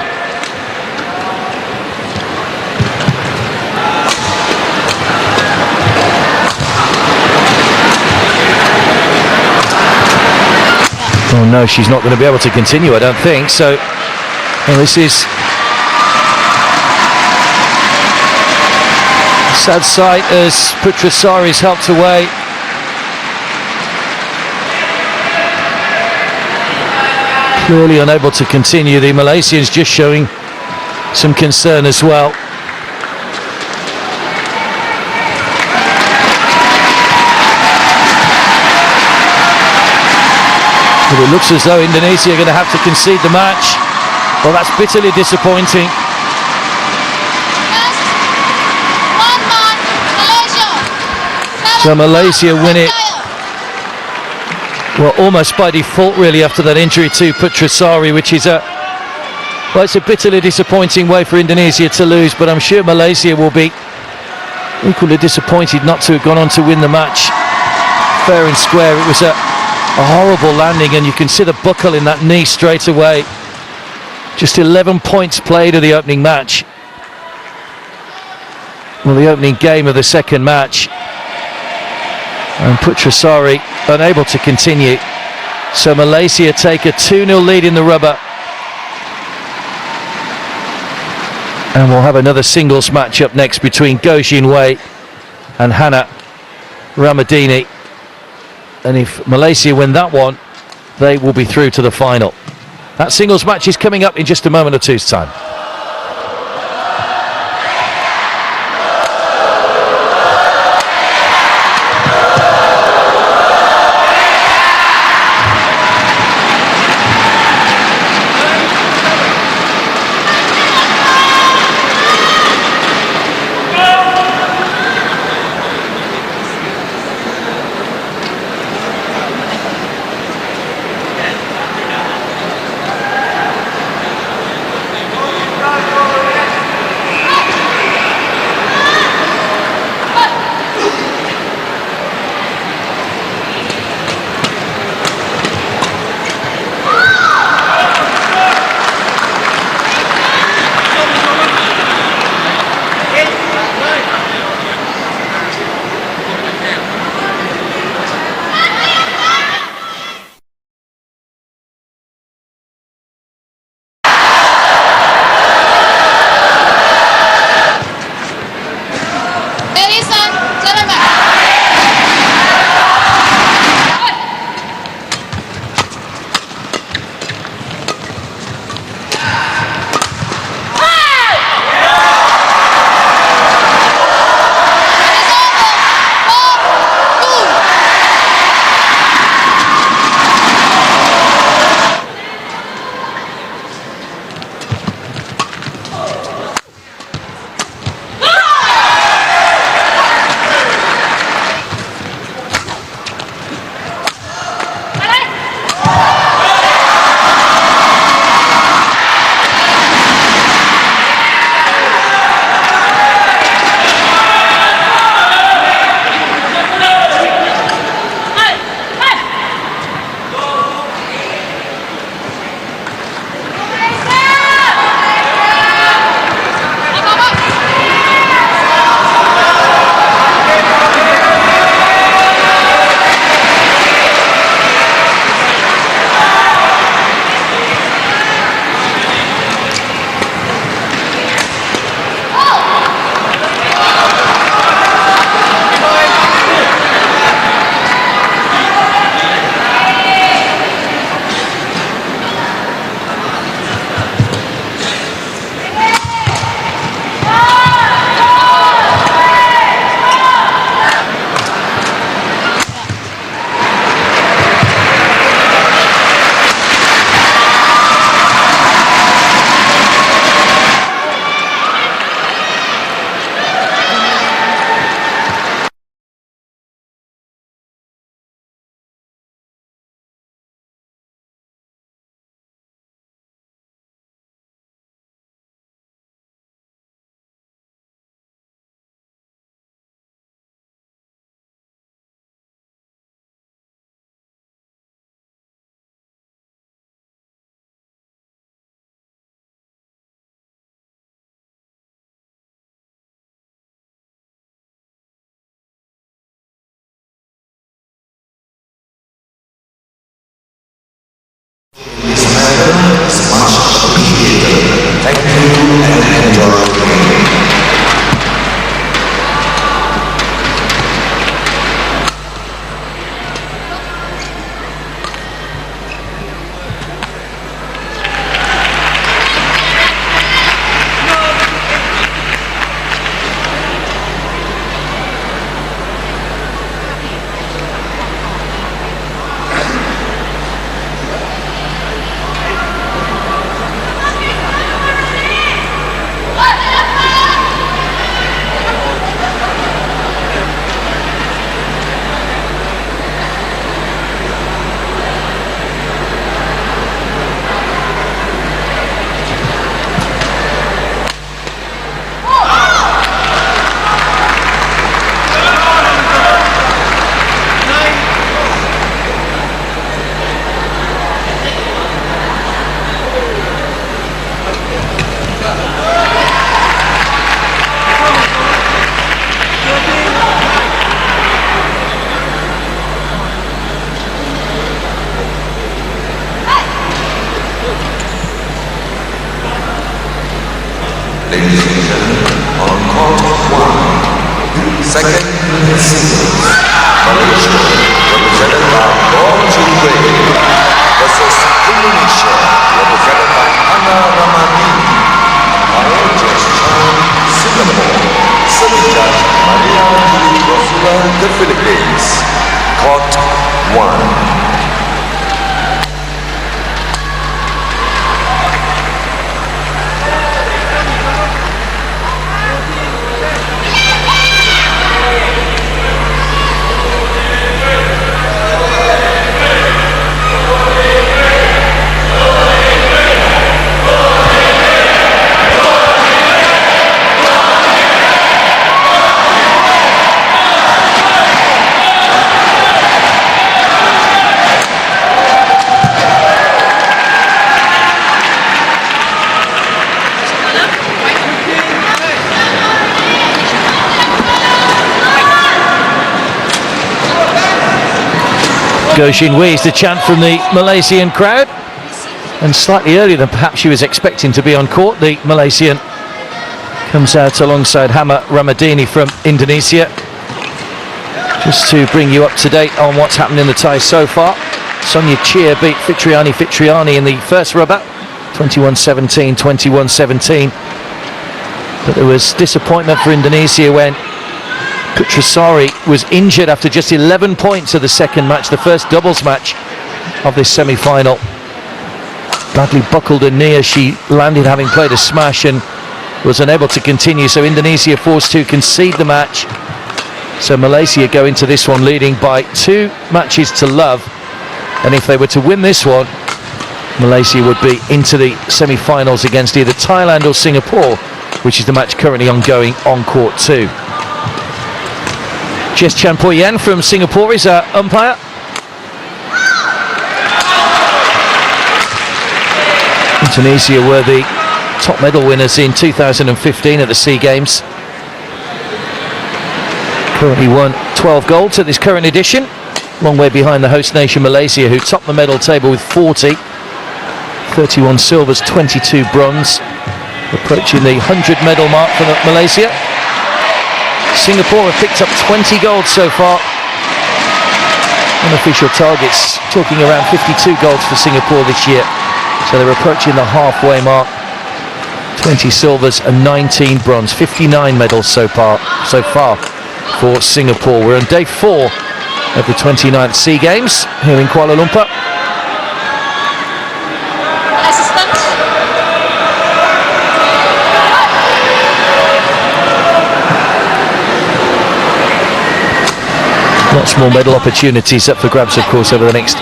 S1: Oh no, she's not going to be able to continue, I don't think. So, well, this is a sad sight as Putri is helped away. Clearly unable to continue. The Malaysians just showing some concern as well. But it looks as though Indonesia are going to have to concede the match. Well, that's bitterly disappointing. So Malaysia win it Well, almost by default, really, after that injury to Putri, Sari, which is well, it's a bitterly disappointing way for Indonesia to lose, but I'm sure Malaysia will be equally disappointed not to have gone on to win the match fair and square. It was a horrible landing, and you can see the buckle in that knee straight away. Just 11 points played of the opening match. Well, the opening game of the second match. And Putri Sari unable to continue. So Malaysia take a 2-0 lead in the rubber. And we'll have another singles match up next between Goh Jinwei and Hanna Ramadini. And if Malaysia win that one, they will be through to the final. That singles match is coming up in just a moment or two's time.
S4: Ladies and gentlemen, on court 1, second singles, Malaysia, represented by versus Indonesia, represented by Hanna, Ramadini, Cheah, Singapore, Sari judge Maria the Philippines. Court 1.
S1: Go Xin Wei is the chant from the Malaysian crowd, and slightly earlier than perhaps she was expecting to be on court. The Malaysian comes out alongside Hanna Ramadini from Indonesia. Just to bring you up to date on what's happened in the tie so far, Sonia Cheah beat Fitriani in the first rubber, 21-17, 21-17. But there was disappointment for Indonesia when Putri Sari was injured after just 11 points of the second match, the first doubles match of this semi-final. Badly buckled her knee as she landed, having played a smash, and was unable to continue, so Indonesia forced to concede the match. So Malaysia go into this one leading by 2 matches to love, and if they were to win this one, Malaysia would be into the semi-finals against either Thailand or Singapore, which is the match currently ongoing on court 2. Cheah Yan from Singapore is our umpire. Indonesia were the top medal winners in 2015 at the SEA Games. Currently won 12 golds at this current edition, long way behind the host nation Malaysia, who topped the medal table with 40, 31 silvers, 22 bronze, approaching the 100 medal mark for Malaysia. Singapore have picked up 20 golds so far. Unofficial targets talking around 52 golds for Singapore this year, so they're approaching the halfway mark. 20 silvers and 19 bronze, 59 medals so far for Singapore. We're on day 4 of the 29th SEA Games here in Kuala Lumpur. Lots more medal opportunities up for grabs, of course, over the next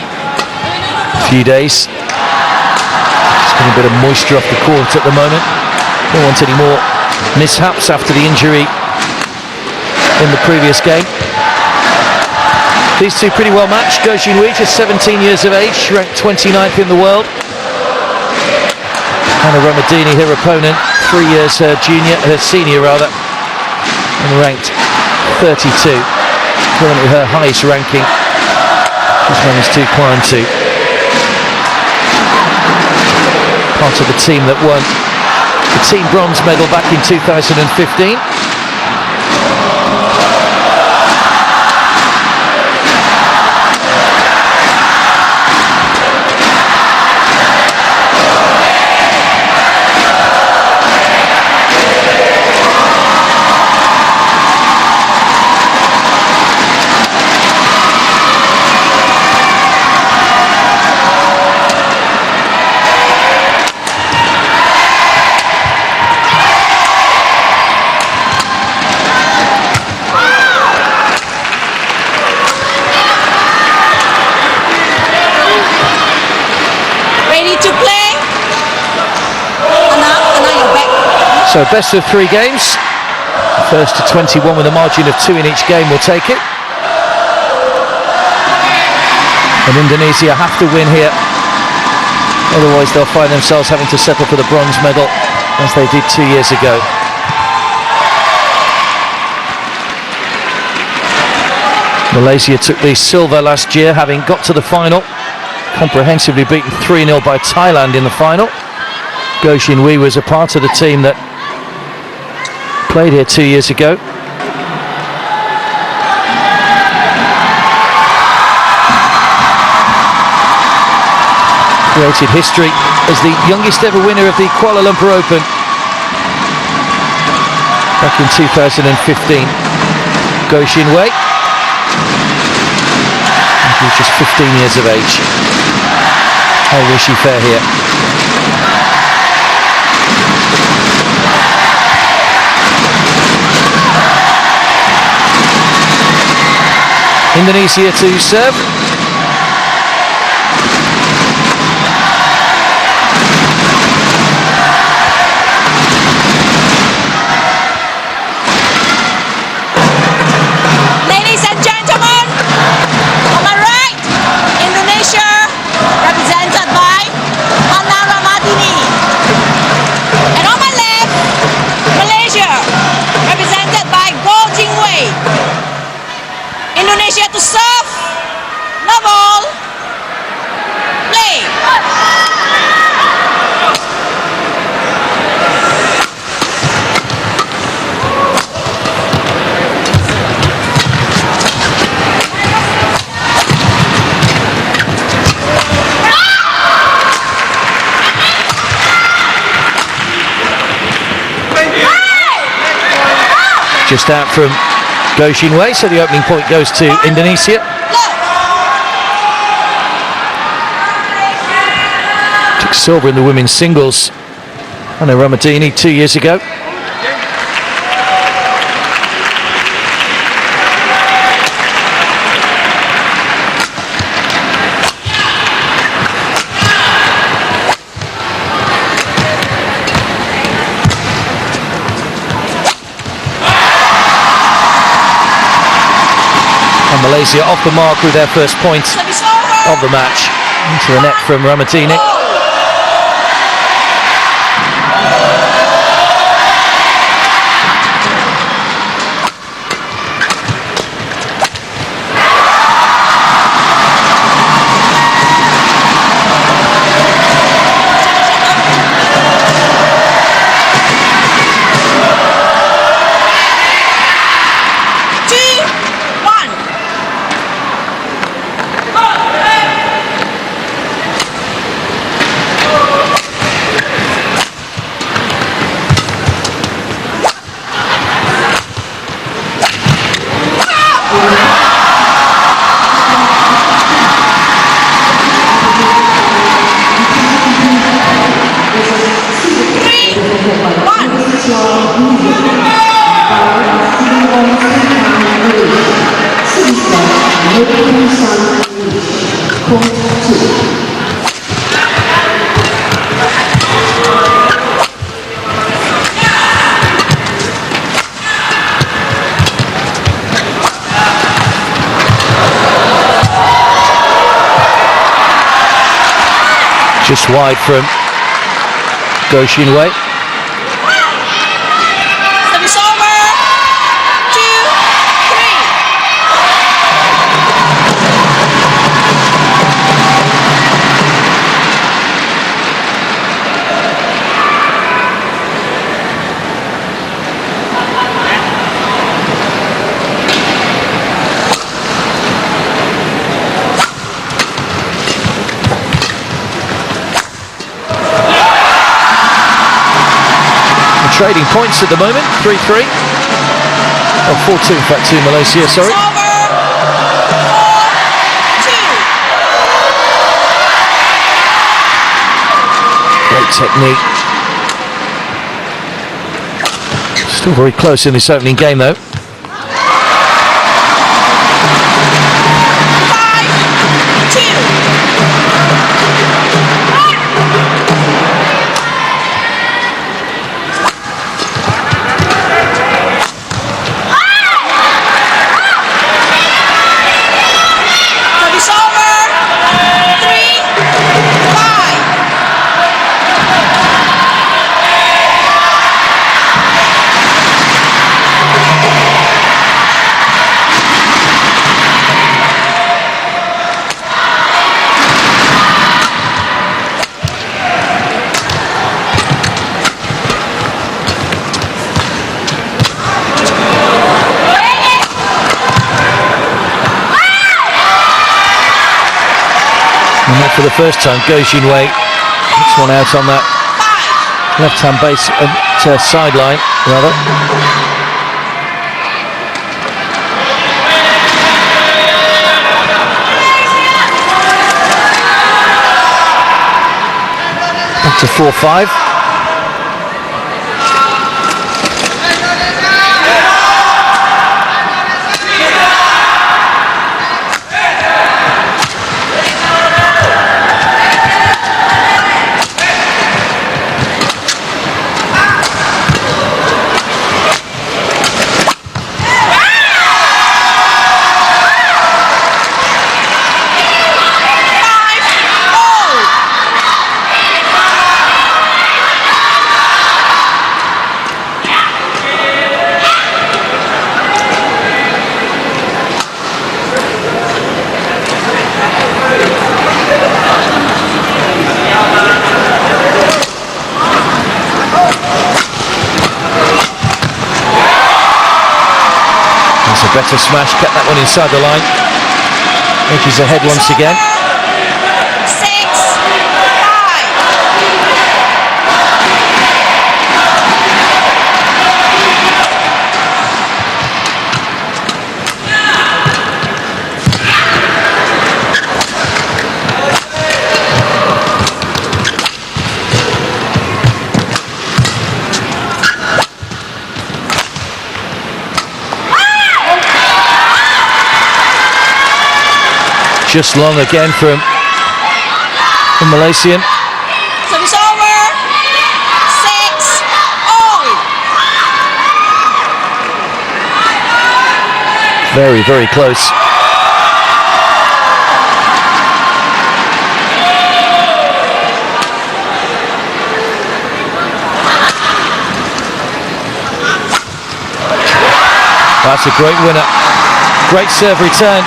S1: few days. Just getting a bit of moisture off the court at the moment. Don't want any more mishaps after the injury in the previous game. These two pretty well matched. Go Xin Wei, just 17 years of age, ranked 29th in the world. Hanna Ramadini, her opponent, 3 years her senior, and ranked 32. Currently her highest ranking. She's managed to climb to part of the team that won the team bronze medal back in 2015. So best of 3 games. First to 21 with a margin of 2 in each game will take it. And Indonesia have to win here. Otherwise they'll find themselves having to settle for the bronze medal as they did 2 years ago. Malaysia took the silver last year, having got to the final. Comprehensively beaten 3-0 by Thailand in the final. Go Xin Wei was a part of the team that Played here 2 years ago. Created history as the youngest ever winner of the Kuala Lumpur Open back in 2015. Go Xin Wei. He was just 15 years of age. How will she fare here? Indonesia to serve.
S2: Ladies and gentlemen, on my right, Indonesia, represented by Hanna Ramadini. And on my left, Malaysia, represented by Go Xin Wei. Indonesia to serve, love all, play.
S1: Just out from Go Xin Wei, so the opening point goes to Indonesia. Took silver in the women's singles. Hanna Ramadini 2 years ago. Malaysia off the mark with their first point of the match. Into the net from Ramadini. Just wide from Go Xin Wei.
S2: Service over. 2,
S1: Trading points at the moment, 3-3. Oh, 4-2 in fact to Malaysia, sorry.
S2: Over. 4-2.
S1: Great technique. Still very close in this opening game though.
S2: 5-2.
S1: And not for the first time, Go Xinwei gets one out on that left-hand base sideline, rather. Back to 4-5. Better smash, kept that one inside the line. He's ahead once again. 6-5. Just long again from the Malaysian.
S2: Service over. 6-all.
S1: Very, very close. That's a great winner. Great serve return.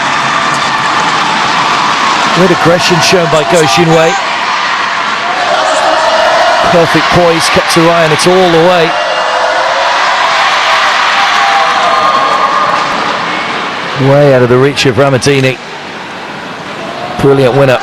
S1: Great aggression shown by Go Xinwei. Perfect poise, kept her eye on it all the way. Way out of the reach of Ramadini. Brilliant winner.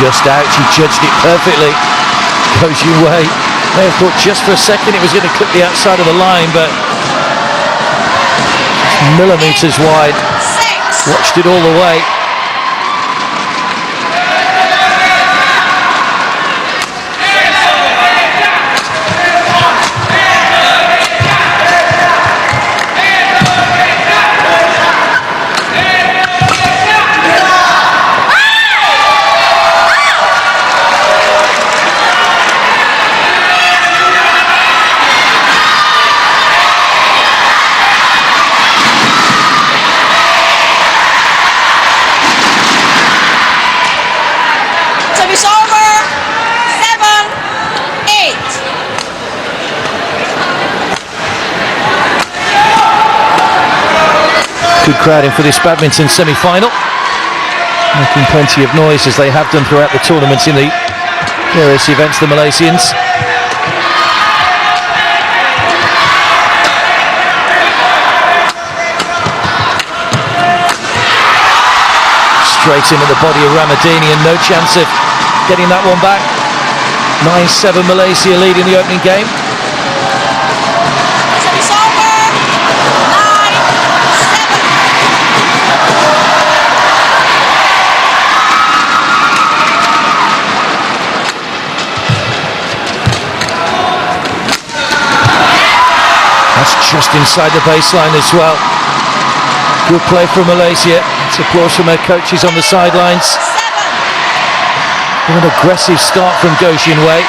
S1: Just out, she judged it perfectly. Go Xinwei may have thought just for a second it was going to clip the outside of the line, but millimetres wide. Watched it all the way. Good crowding for this badminton semi-final, making plenty of noise as they have done throughout the tournament in the various events, the Malaysians. Straight into the body of Ramadini and no chance of getting that one back. 9-7 Malaysia lead in the opening game. That's just inside the baseline as well. Good play from Malaysia. It's applause from her coaches on the sidelines. An aggressive start from Go Xinwei.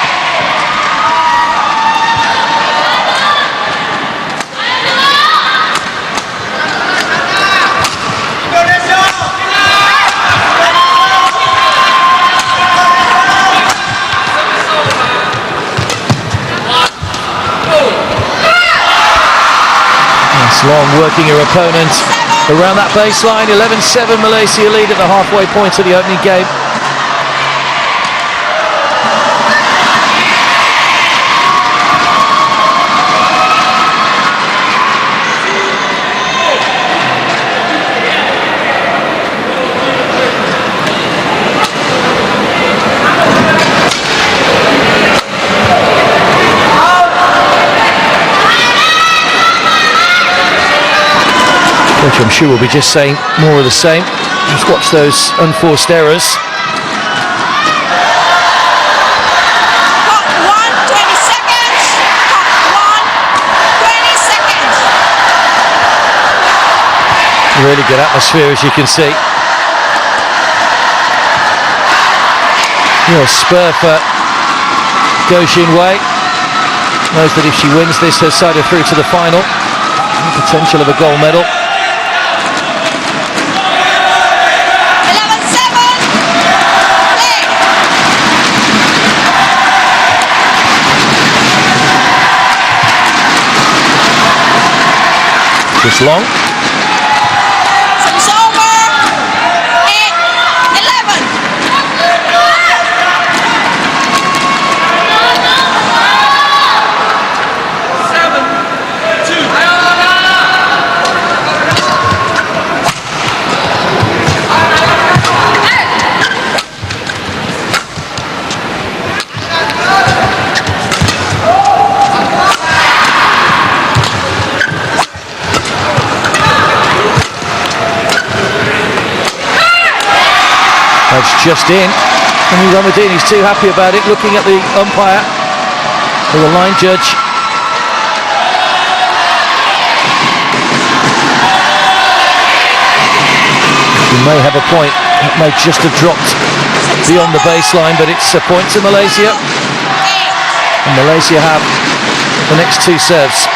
S1: Long working her opponent around that baseline. 11-7 Malaysia lead at the halfway point of the opening game. Which I'm sure will be just saying more of the same. Just watch those unforced errors.
S5: Clock 1, 20 seconds. Clock 1, 20 seconds.
S1: Really good atmosphere, as you can see. Real spur for Go Xin Wei. Knows that if she wins this, her side are through to the final. Potential of a gold medal. Just long.
S5: It's over. 8, 11.
S1: That's just in. And Ramadini's too happy about it, looking at the umpire or the line judge. He may have a point. It may just have dropped beyond the baseline, but it's a point to Malaysia. And Malaysia have the next two serves.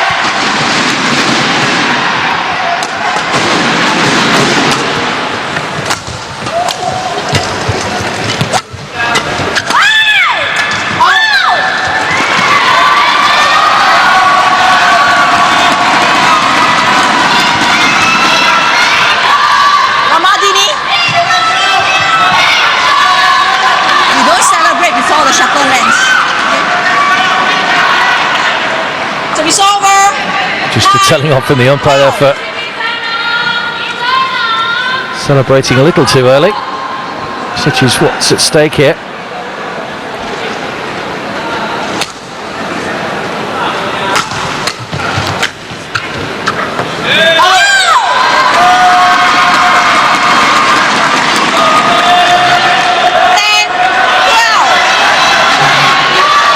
S5: Ramadini. You don't celebrate before the shuttle lands. So it's over.
S1: Just the telling off from the umpire for celebrating a little too early, such is what's at stake here.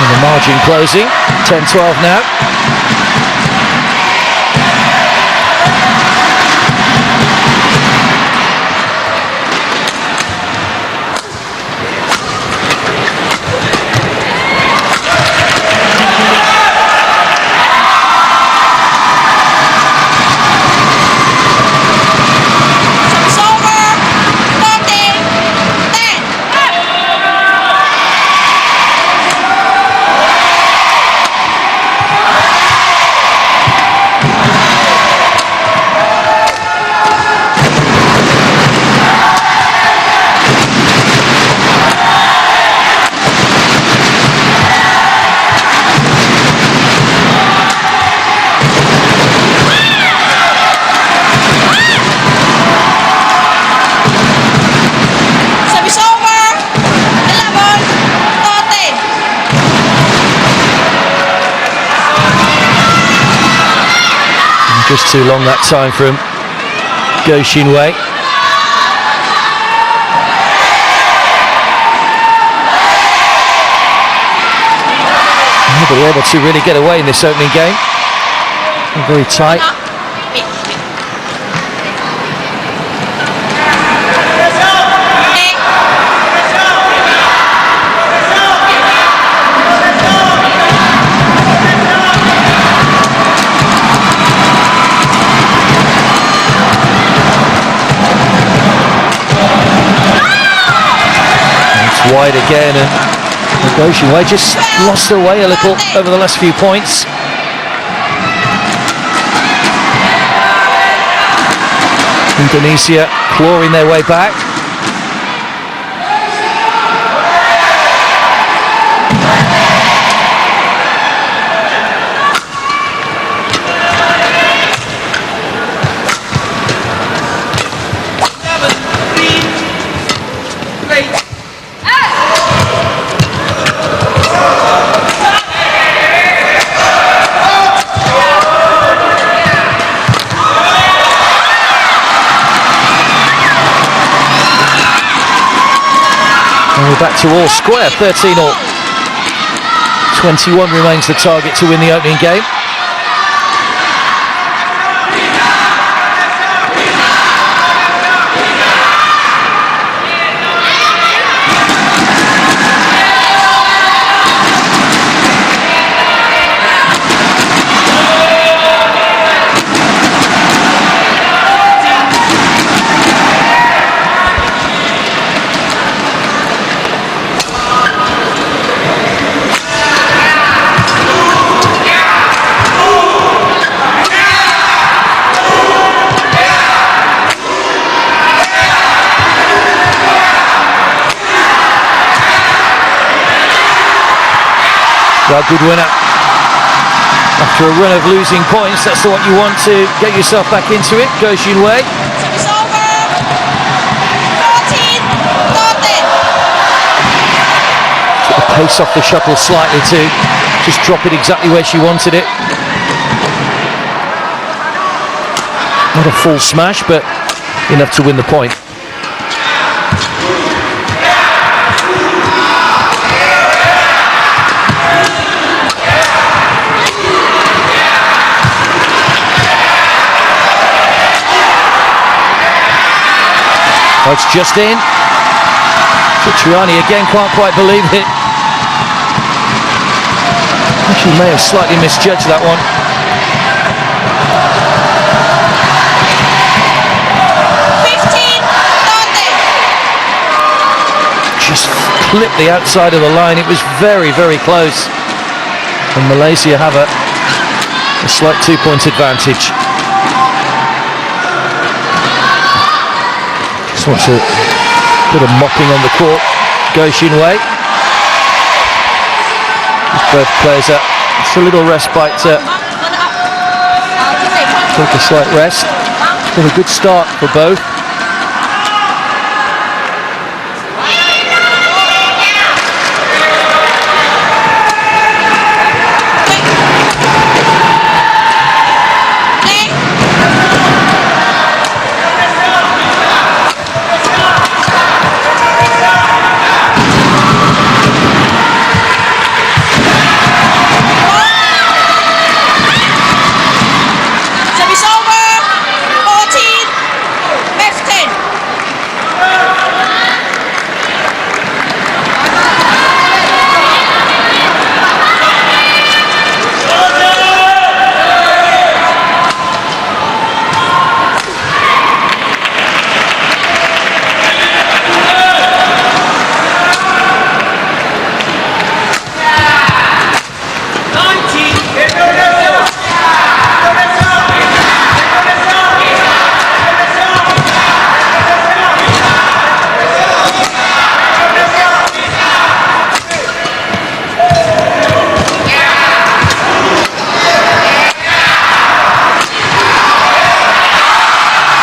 S1: And the margin closing, 10-12 now.
S5: It's over. 13, 10. Service over. 11, 13.
S1: Just too long that time from Go Xin Wei. Nobody able to really get away in this opening game. Very tight. It's wide again, and Go Xin Wei just lost her way a little over the last few points. Indonesia clawing their way back. We're back to all square, 13 all. 21 remains the target to win the opening game. Well, good winner. After a run of losing points, that's what you want to get yourself back into it. Goes Yun Wei.
S5: Service over. 14, 13.
S1: Took the pace off the shuttle slightly to just drop it exactly where she wanted it. Not a full smash, but enough to win the point. Oh, it's just in. Fitriani again can't quite believe it. Actually may have slightly misjudged that one. Just clipped the outside of the line. It was very, very close. And Malaysia have a slight 2-point advantage. Just wants a bit of mopping on the court. Goes Yun Wei. Both players up. It's a little respite to take a slight rest. Been a good start for both.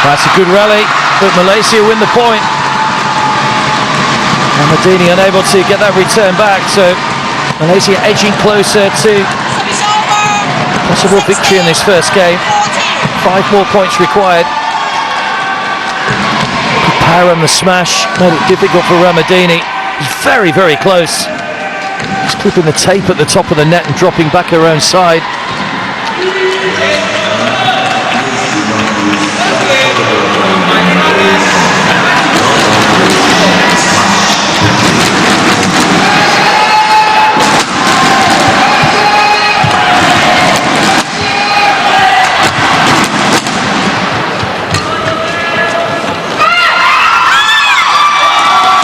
S1: That's a good rally, but Malaysia win the point. Ramadini unable to get that return back, so Malaysia edging closer to possible victory in this first game. 5 more points required. The power on the smash made it difficult for Ramadini. He's very, very close. He's clipping the tape at the top of the net and dropping back her own side.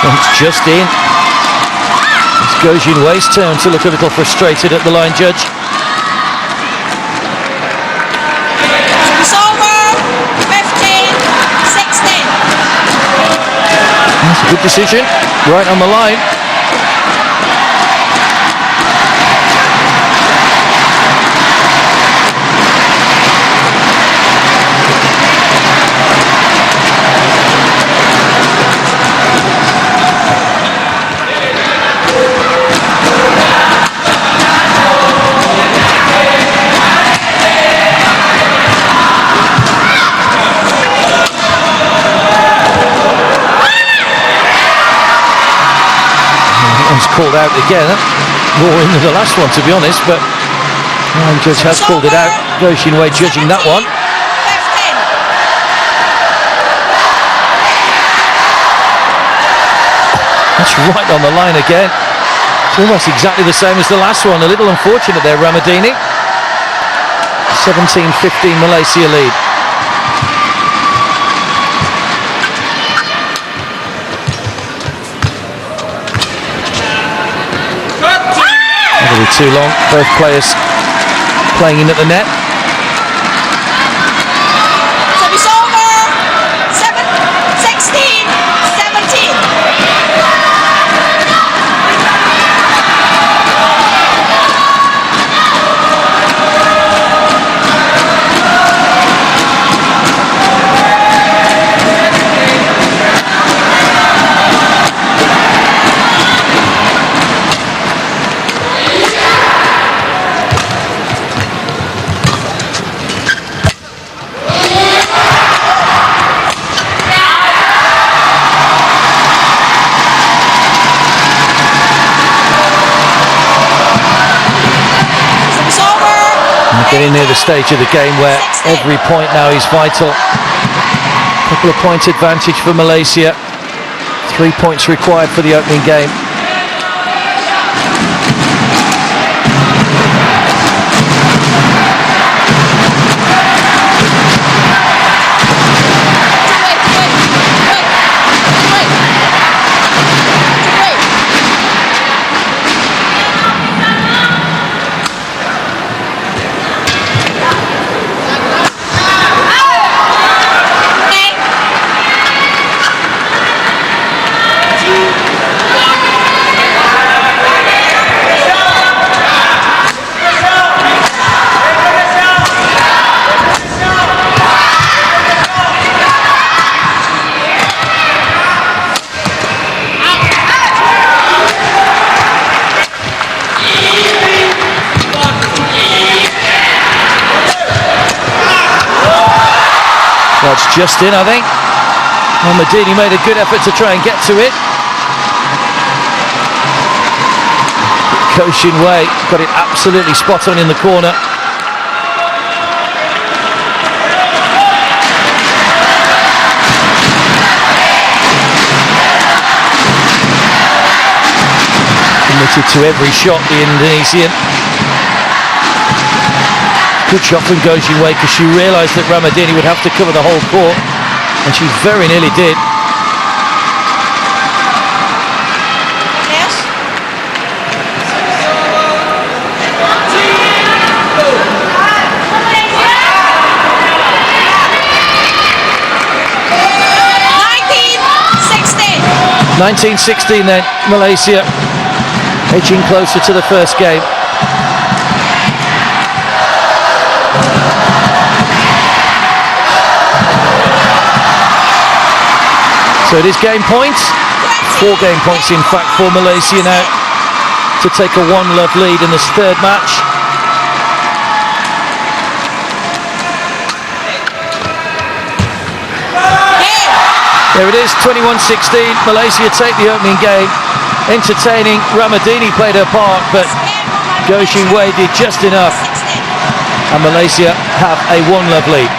S1: It's just in. It's Goes Yun Wei's turn to look a little frustrated at the line judge.
S5: It's over. 15, 16.
S1: That's a good decision, right on the line. Called out again, more in than the last one to be honest, but the judge has called it out. Goshin Wei judging that one. That's right on the line again. It's almost exactly the same as the last one. A little unfortunate there, Ramadini. 17-15 Malaysia lead. Too long, both players playing in at the net.
S5: Service over. 16-17.
S1: Getting near the stage of the game where every point now is vital. Couple of point advantage for Malaysia. 3 points required for the opening game. That's just in, I think. Ramadini made a good effort to try and get to it. Goshin Wei got it absolutely spot on in the corner. Committed to every shot, the Indonesian. Good shot from Goshin Wei because she realised that Ramadini would have to cover the whole court, and she very nearly did.
S5: Yes. (19-16)
S1: 19-16 then, Malaysia edging closer to the first game. So it is game points, 4 game points in fact for Malaysia now to take a 1-love lead in this third match. There it is, 21-16, Malaysia take the opening game. Entertaining, Ramadini played her part, but Goshin Wei did just enough, and Malaysia have a 1-love lead.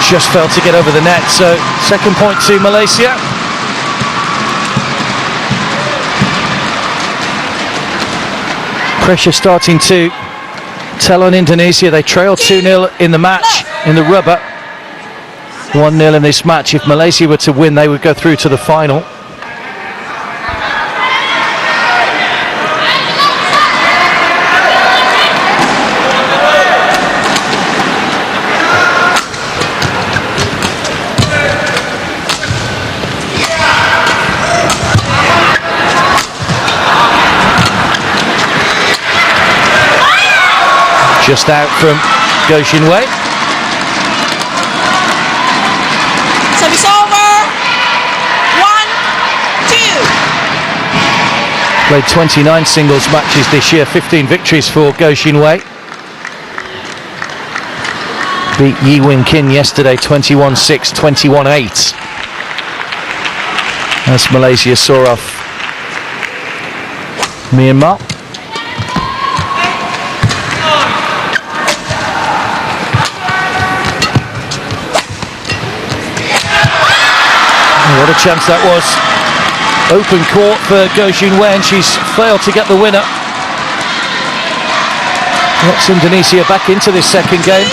S1: just failed to get over the net, so second point to Malaysia. Pressure starting to tell on Indonesia. They trail 2-0 in the match, in the rubber. 1-0 in this match. If Malaysia were to win, they would go through to the final. Just out from Go Shin-wei.
S5: Service over. 1-2.
S1: Played 29 singles matches this year, 15 victories for Go Shin-wei. Beat Yi Win Kin yesterday, 21-6, 21-8. As Malaysia saw off Myanmar. What a chance that was. Open court for Go Shin-wei, and she's failed to get the winner. Gets Indonesia back into this second game.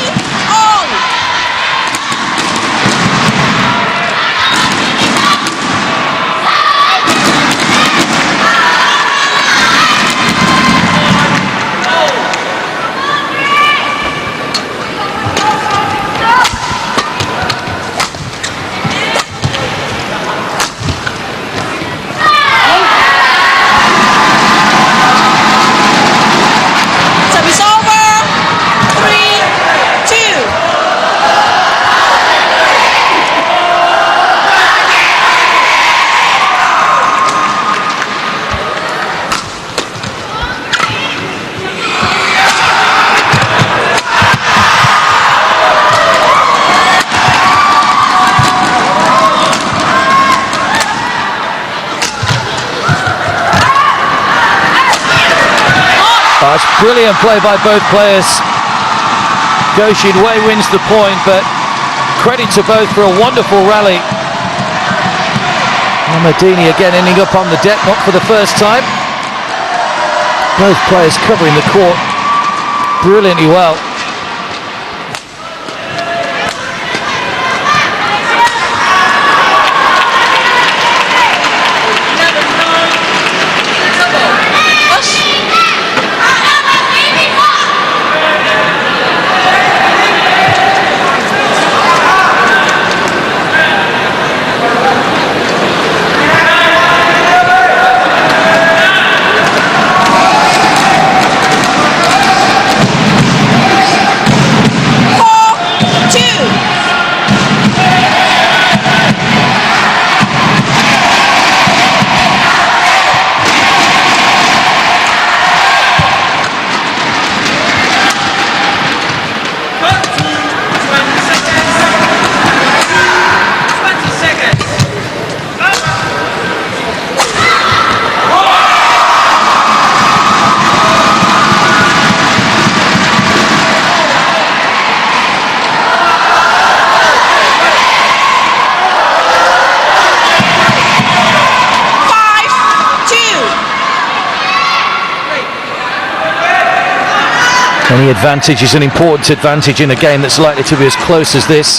S1: It's brilliant play by both players. Go Shin-wei wins the point, but credit to both for a wonderful rally. Ramadini again ending up on the deck, not for the first time. Both players covering the court brilliantly well. Any advantage is an important advantage in a game that's likely to be as close as this.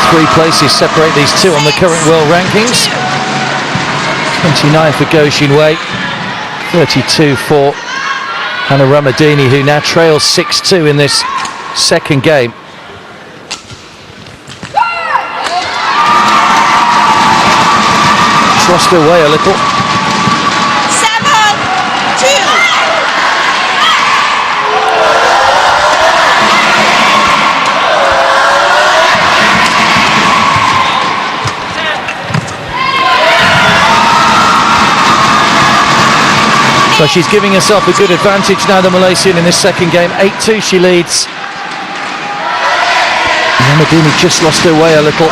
S1: Three places separate these two on the current world rankings. 29 for Go Shin-wei, 32 for Hanna Ramadini, who now trails 6-2 in this second game. Lost away a little.
S5: 7-2.
S1: So she's giving herself a good advantage now, the Malaysian, in this second game. 8-2 she leads. Ramadini just lost her way a little.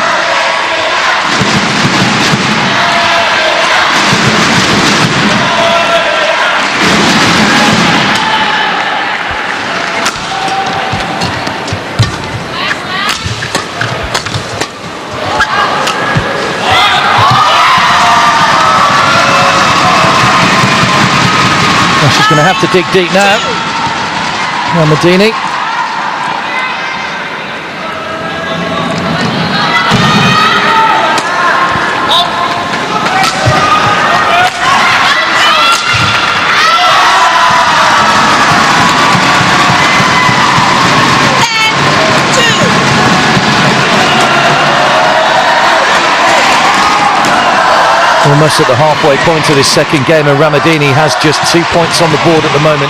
S1: Well, she's going to have to dig deep now. Ramadini. Almost at the halfway point of this second game, and Ramadini has just 2 points on the board at the moment.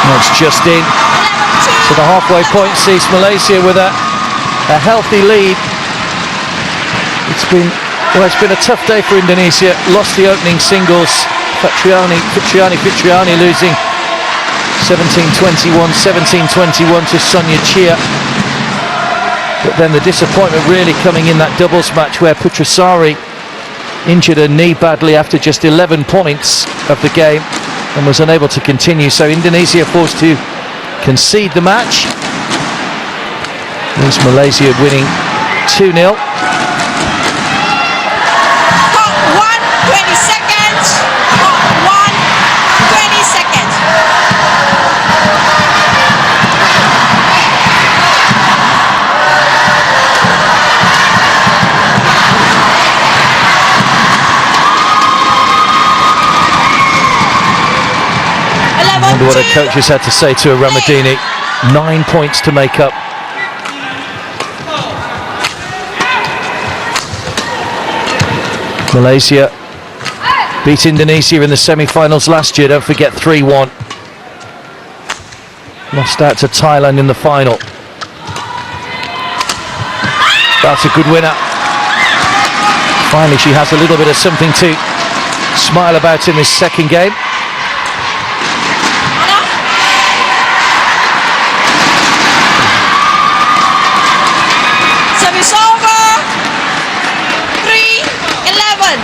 S1: That's just in. So the halfway point sees Malaysia with a healthy lead. It's been a tough day for Indonesia. Lost the opening singles. Fitriani losing 17-21, 17-21 to Sonia Cheah. But then the disappointment really coming in that doubles match where Putri Sari injured her knee badly after just 11 points of the game and was unable to continue. So Indonesia forced to concede the match. There's Malaysia winning 2-0.
S5: 20 seconds. 20 seconds.
S1: I wonder what her coaches had to say to her. Ramadini. 9 points to make up. Malaysia beat Indonesia in the semi-finals last year, don't forget, 3-1. Lost out to Thailand in the final. That's a good winner. Finally she has a little bit of something to smile about in this second game.
S5: Service over. 3-11.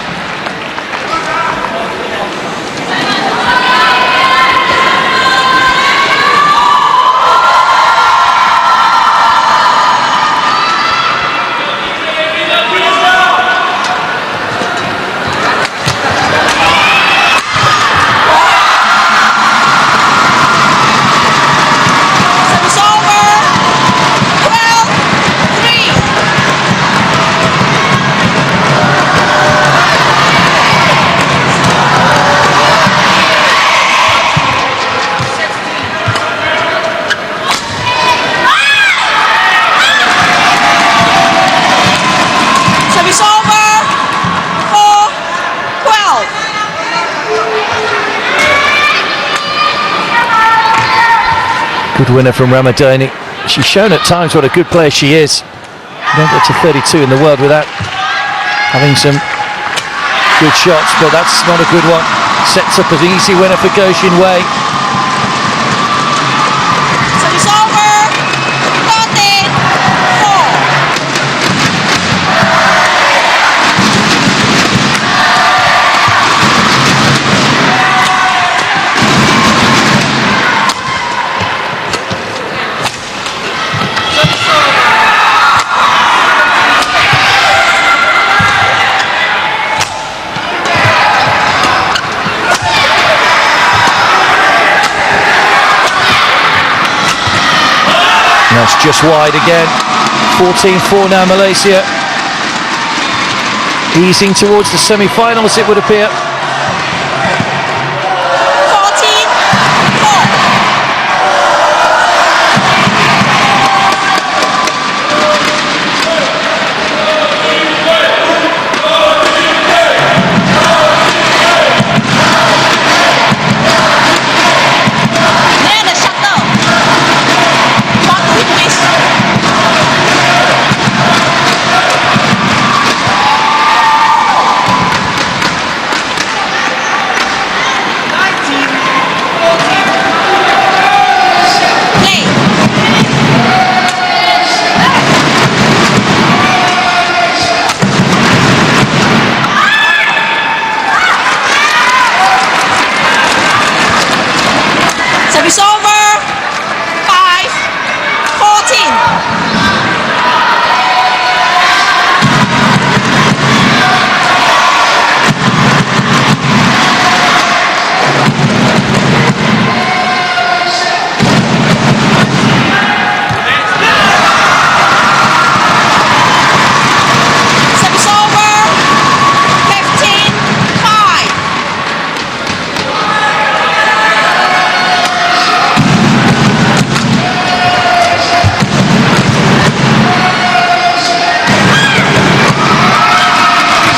S1: Good winner from Ramadini. She's shown at times what a good player she is. You don't get to 32 in the world without having some good shots, but that's not a good one. Sets up an easy winner for Goshin Wei.
S5: Service over. 14-4.
S1: That's just wide again. 14-4 now, Malaysia. Easing towards the semi-finals, it would appear.
S5: 14-4. Near the shuttle.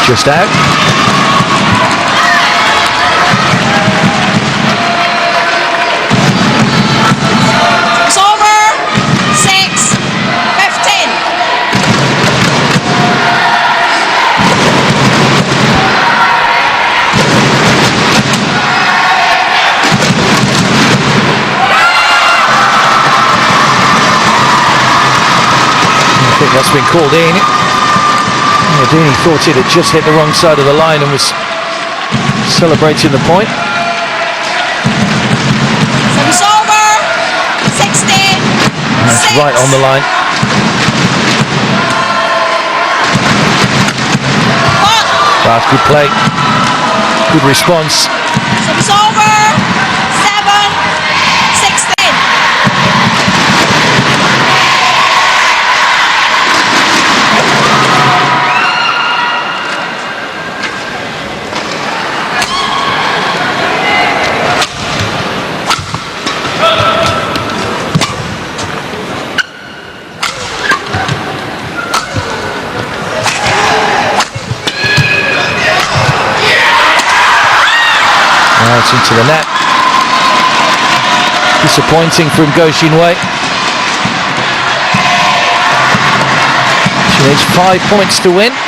S1: Just out.
S5: It's over. 6-15.
S1: I think that's been called in. Ramadini thought it had just hit the wrong side of the line and was celebrating the point.
S5: Service over. 60.
S1: That's right on the line. That's good play. Good response.
S5: Service over. 7-16.
S1: Out into the net. Disappointing from Go Shin-wei. She needs 5 points to win.
S5: 8-16.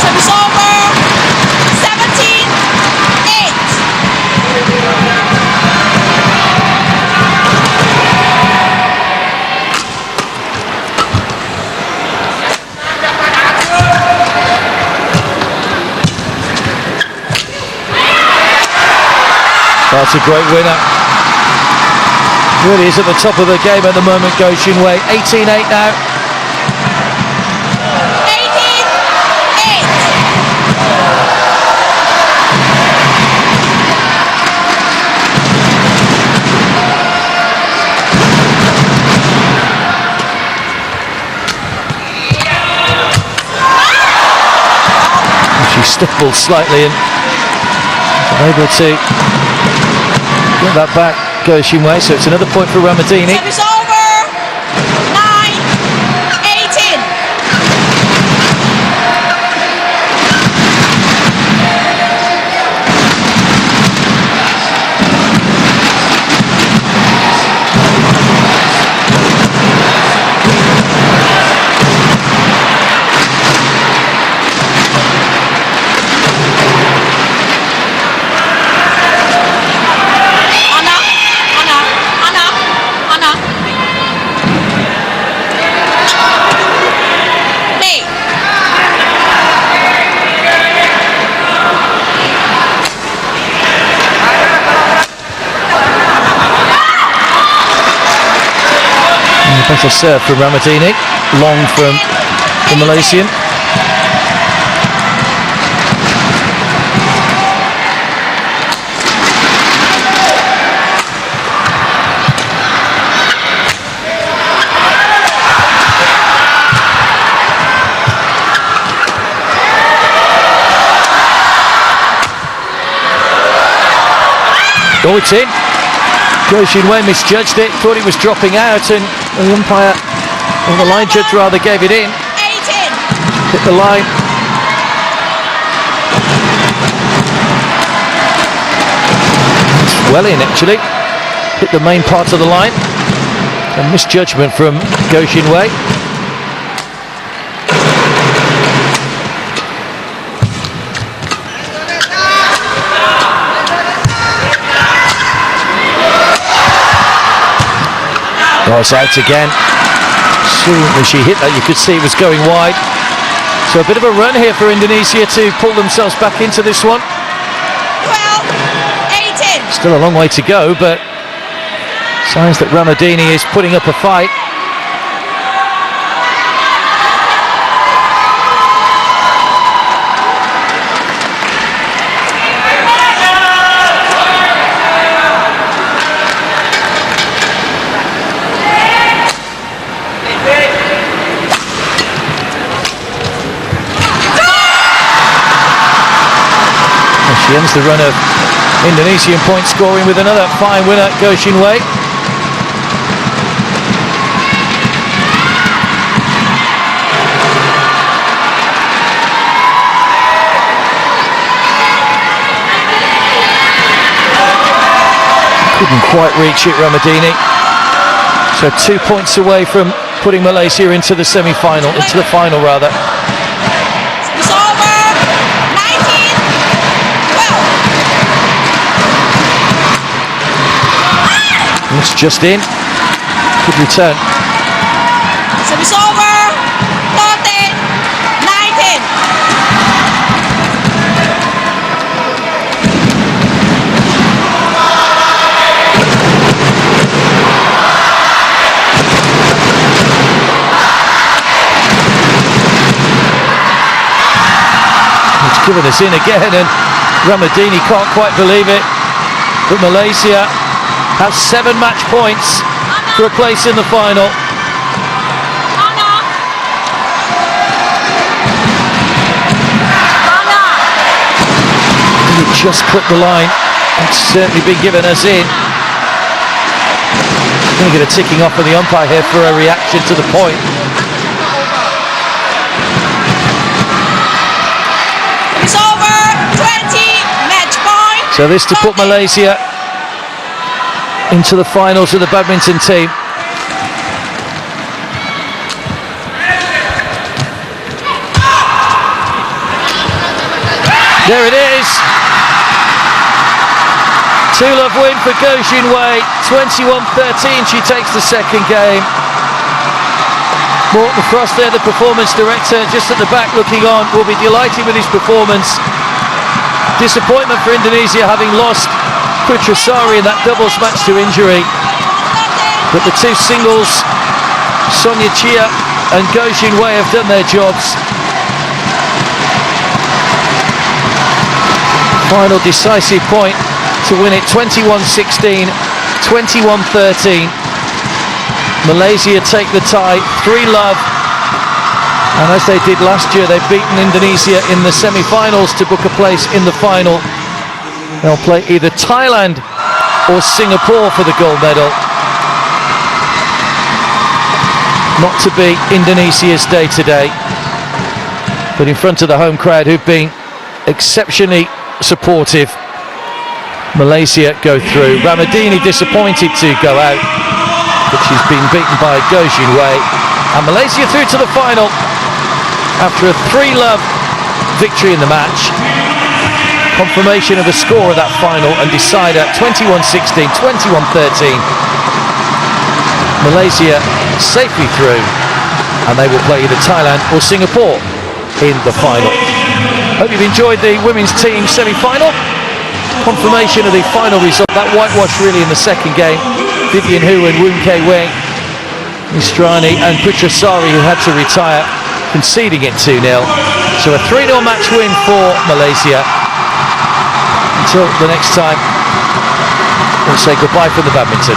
S5: Service over. 17-8.
S1: That's a great winner. Really is at the top of the game at the moment, Go Shin-wei. 18-8 now.
S5: 18-8.
S1: She stumbled slightly and able to get that back, Go Shin-wei. So it's another point for Ramadini.
S5: Service over. 9-18. Hanna. Me.
S1: And a better serve from Ramadini. Long from the Malaysian. Oh, it's in. Go Shin-wei misjudged it, thought it was dropping out, and the umpire, or the line judge rather, gave it in.
S5: 18.
S1: Hit the line. It's well in, actually. Hit the main part of the line. A misjudgment from Go Shin-wei. Oh, it's out again. Soon as she hit that, you could see it was going wide. So a bit of a run here for Indonesia to pull themselves back into this one.
S5: 12-18.
S1: Still a long way to go, but signs that Ramadini is putting up a fight. She ends the run of Indonesian point scoring with another fine winner, Go Shin Wei. Couldn't quite reach it, Ramadini. So 2 points away from putting Malaysia into the semi-final, into the final rather.
S5: It's over. 19. 12.
S1: It's just in. Good return.
S5: Service over. 13. 19.
S1: It's given us in again, and Ramadini can't quite believe it. But Malaysia have 7 match points for a place in the final. It just clipped the line. It's certainly been given us in. Going to get a ticking off of the umpire here for a reaction to the point.
S5: It's over. 20. Match point.
S1: So this to put Malaysia into the finals of the badminton team. There it is. 2-love win for Go Shin Wei. 21-13, she takes the second game. Morten Frost there, the performance director, just at the back looking on, will be delighted with his performance. Disappointment for Indonesia having lost Putri Sari in that doubles match to injury. But the two singles, Sonia, Cheah and Go Shin Wei, have done their jobs. Final decisive point to win it, 21-16, 21-13. Malaysia take the tie, 3-love. And as they did last year, they've beaten Indonesia in the semi-finals to book a place in the final. They'll play either Thailand or Singapore for the gold medal. Not to be Indonesia's day today, but in front of the home crowd who've been exceptionally supportive. Malaysia go through. Ramadini disappointed to go out, but she's been beaten by Go Shin Wei. And Malaysia through to the final after a 3-love victory in the match. Confirmation of the score of that final and decider, 21-16, 21-13. Malaysia safely through, and they will play either Thailand or Singapore in the final. Hope you've enjoyed the women's team semi-final. Confirmation of the final result. That whitewash really in the second game. Vivan and Woon Wing, Istarani and Putri Sari, who had to retire, conceding it 2-0. So a 3-0 match win for Malaysia. Until the next time, we'll say goodbye from the badminton.